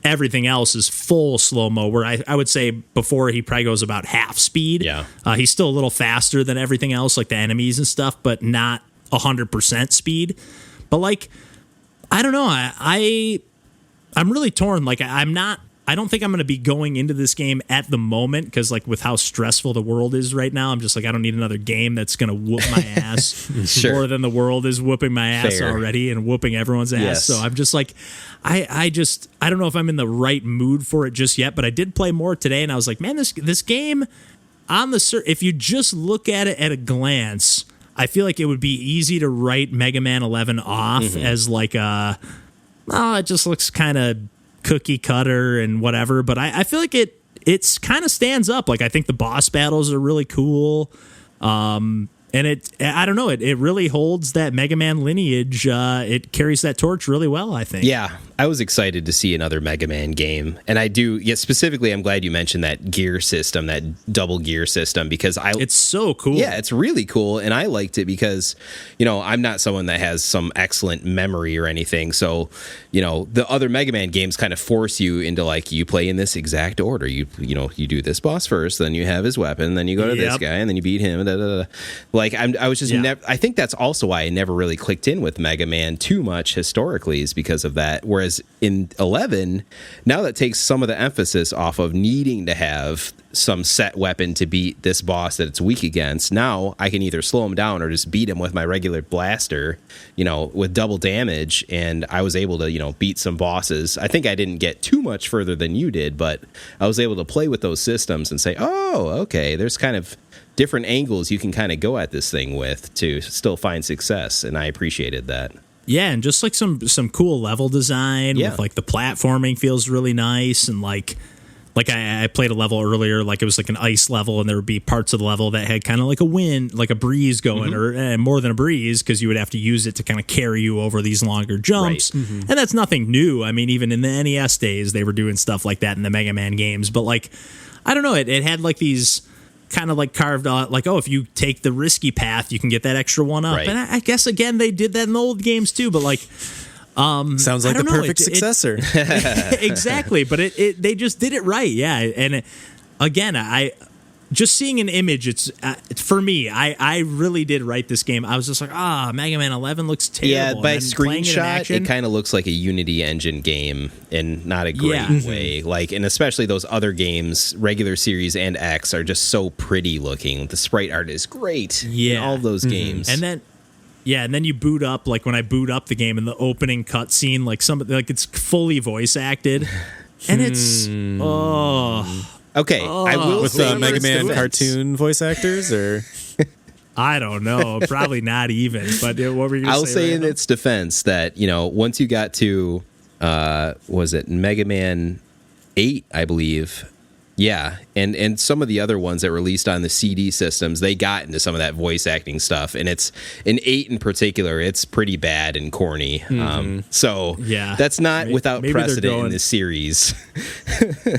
S3: everything else is full slow-mo, where I would say before he probably goes about half speed.
S2: Yeah.
S3: He's still a little faster than everything else, the enemies and stuff, but not 100% speed. But I don't know, I'm really torn. I don't think I'm going to be going into this game at the moment because, like, with how stressful the world is right now, I'm just like, I don't need another game that's going to whoop my ass more than the world is whooping my ass already and whooping everyone's ass.
S2: Yes.
S3: So I'm just like, I don't know if I'm in the right mood for it just yet, but I did play more today, and I was like, man, this game on the if you just look at it at a glance, I feel like it would be easy to write Mega Man 11 off as like it just looks kind of cookie cutter and whatever, but I feel like it's kind of stands up. Like, I think the boss battles are really cool, and I don't know, it really holds that Mega Man lineage. It carries that torch really well, I think.
S2: Yeah, I was excited to see another Mega Man game, and I do. Yeah, specifically, I'm glad you mentioned that gear system, that double gear system, because it's so cool. Yeah, it's really cool, and I liked it because, I'm not someone that has some excellent memory or anything, so the other Mega Man games kind of force you into, like, you play in this exact order. You do this boss first, then you have his weapon, then you go to this guy, and then you beat him. Da, da, da. Like, I was just I think that's also why I never really clicked in with Mega Man too much historically, is because of that. Whereas in 11, now that takes some of the emphasis off of needing to have some set weapon to beat this boss that it's weak against. Now I can either slow him down or just beat him with my regular blaster, with double damage. And I was able to, beat some bosses. I think I didn't get too much further than you did, but I was able to play with those systems and say, oh, okay, there's kind of different angles you can kind of go at this thing with to still find success. And I appreciated that.
S3: Yeah, and just like some cool level design with, like, the platforming feels really nice, and like I played a level earlier, like it was like an ice level, and there would be parts of the level that had kind of like a wind, like a breeze going, or more than a breeze, because you would have to use it to kind of carry you over these longer jumps. Right. And that's nothing new. I mean, even in the NES days, they were doing stuff like that in the Mega Man games. But, like, I don't know, it had like these kind of like carved out, like, oh, if you take the risky path, you can get that extra one up. Right. And I guess, again, they did that in the old games too, but, like,
S1: sounds like the perfect successor.
S3: Exactly, but they just did it right. Yeah. And again, I just seeing an image, it's for me, I really did write this game. I was just like, Mega Man 11 looks terrible.
S2: Yeah, by screenshot, it kind of looks like a Unity engine game in not a great way. Like, and especially those other games, regular series and X, are just so pretty looking. The sprite art is great in all of those games.
S3: And then you boot up, like when I boot up the game in the opening cutscene, like it's fully voice acted, and it's
S2: okay. I will
S1: with the Mega Man cartoon voice actors, or
S3: I don't know, probably not even. But what were you going to say?
S2: I'll say in its defense that once you got to was it Mega Man 8, I believe. Yeah, and some of the other ones that released on the CD systems, they got into some of that voice acting stuff, and it's in 8 in particular, it's pretty bad and corny. So that's not without precedent in this series.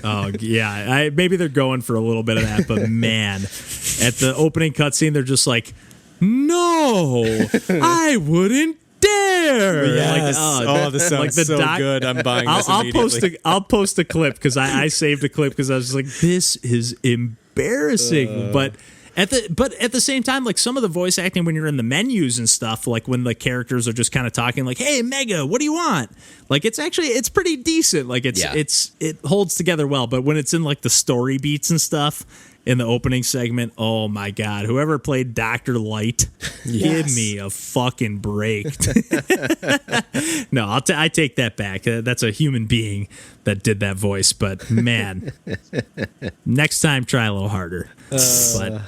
S3: Maybe they're going for a little bit of that, but man, at the opening cutscene, they're just like, no, I wouldn't dare.
S1: Yes. This sounds like so good. I'm buying this immediately.
S3: I'll post a clip because I saved a clip because I was like, this is embarrassing. But at the same time, like, some of the voice acting when you're in the menus and stuff, like when the characters are just kind of talking like, hey, Mega, what do you want? Like, it's pretty decent. Like, it holds together well. But when it's in like the story beats and stuff in the opening segment, oh my God, whoever played Dr. Light, give me a fucking break. No, I take that back. That's a human being that did that voice, but man, next time try a little harder. But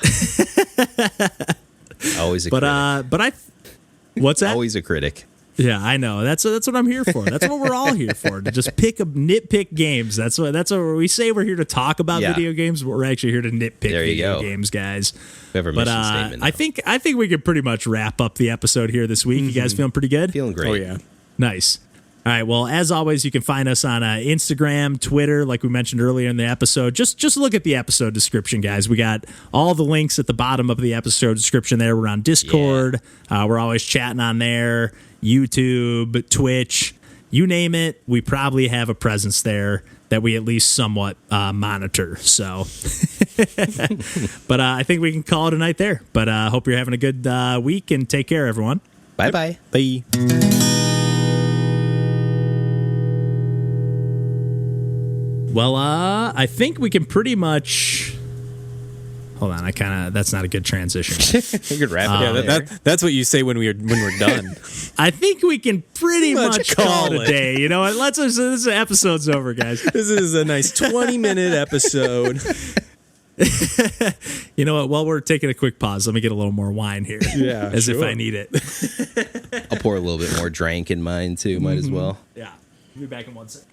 S2: always a critic.
S3: What's that?
S2: Always a critic.
S3: Yeah, I know. That's what I'm here for. That's what we're all here for. To just nitpick games. That's what we say. We're here to talk about video games, but we're actually here to nitpick video games, guys.
S2: We have our mission statement.
S3: I think we could pretty much wrap up the episode here this week. You guys feeling pretty good?
S2: Feeling great.
S1: Oh yeah.
S3: Nice. All right. Well, as always, you can find us on Instagram, Twitter, like we mentioned earlier in the episode. Just look at the episode description, guys. We got all the links at the bottom of the episode description there. We're on Discord. Yeah. We're always chatting on there. YouTube, Twitch, you name it. We probably have a presence there that we at least somewhat monitor. So, but I think we can call it a night there. But I hope you're having a good week, and take care, everyone.
S2: Bye-bye.
S1: Bye.
S3: Well, I think we can pretty much. Hold on, that's not a good transition.
S2: We could wrap it up.
S1: That's what you say when we're done.
S3: I think we can pretty much call it a day. You know what? This episode's over, guys.
S1: This is a nice 20-minute episode.
S3: You know what? While we're taking a quick pause, let me get a little more wine here.
S1: Yeah,
S3: as if I need it.
S2: I'll pour a little bit more drink in mine too. Might as well.
S3: Yeah. I'll be back in 1 second.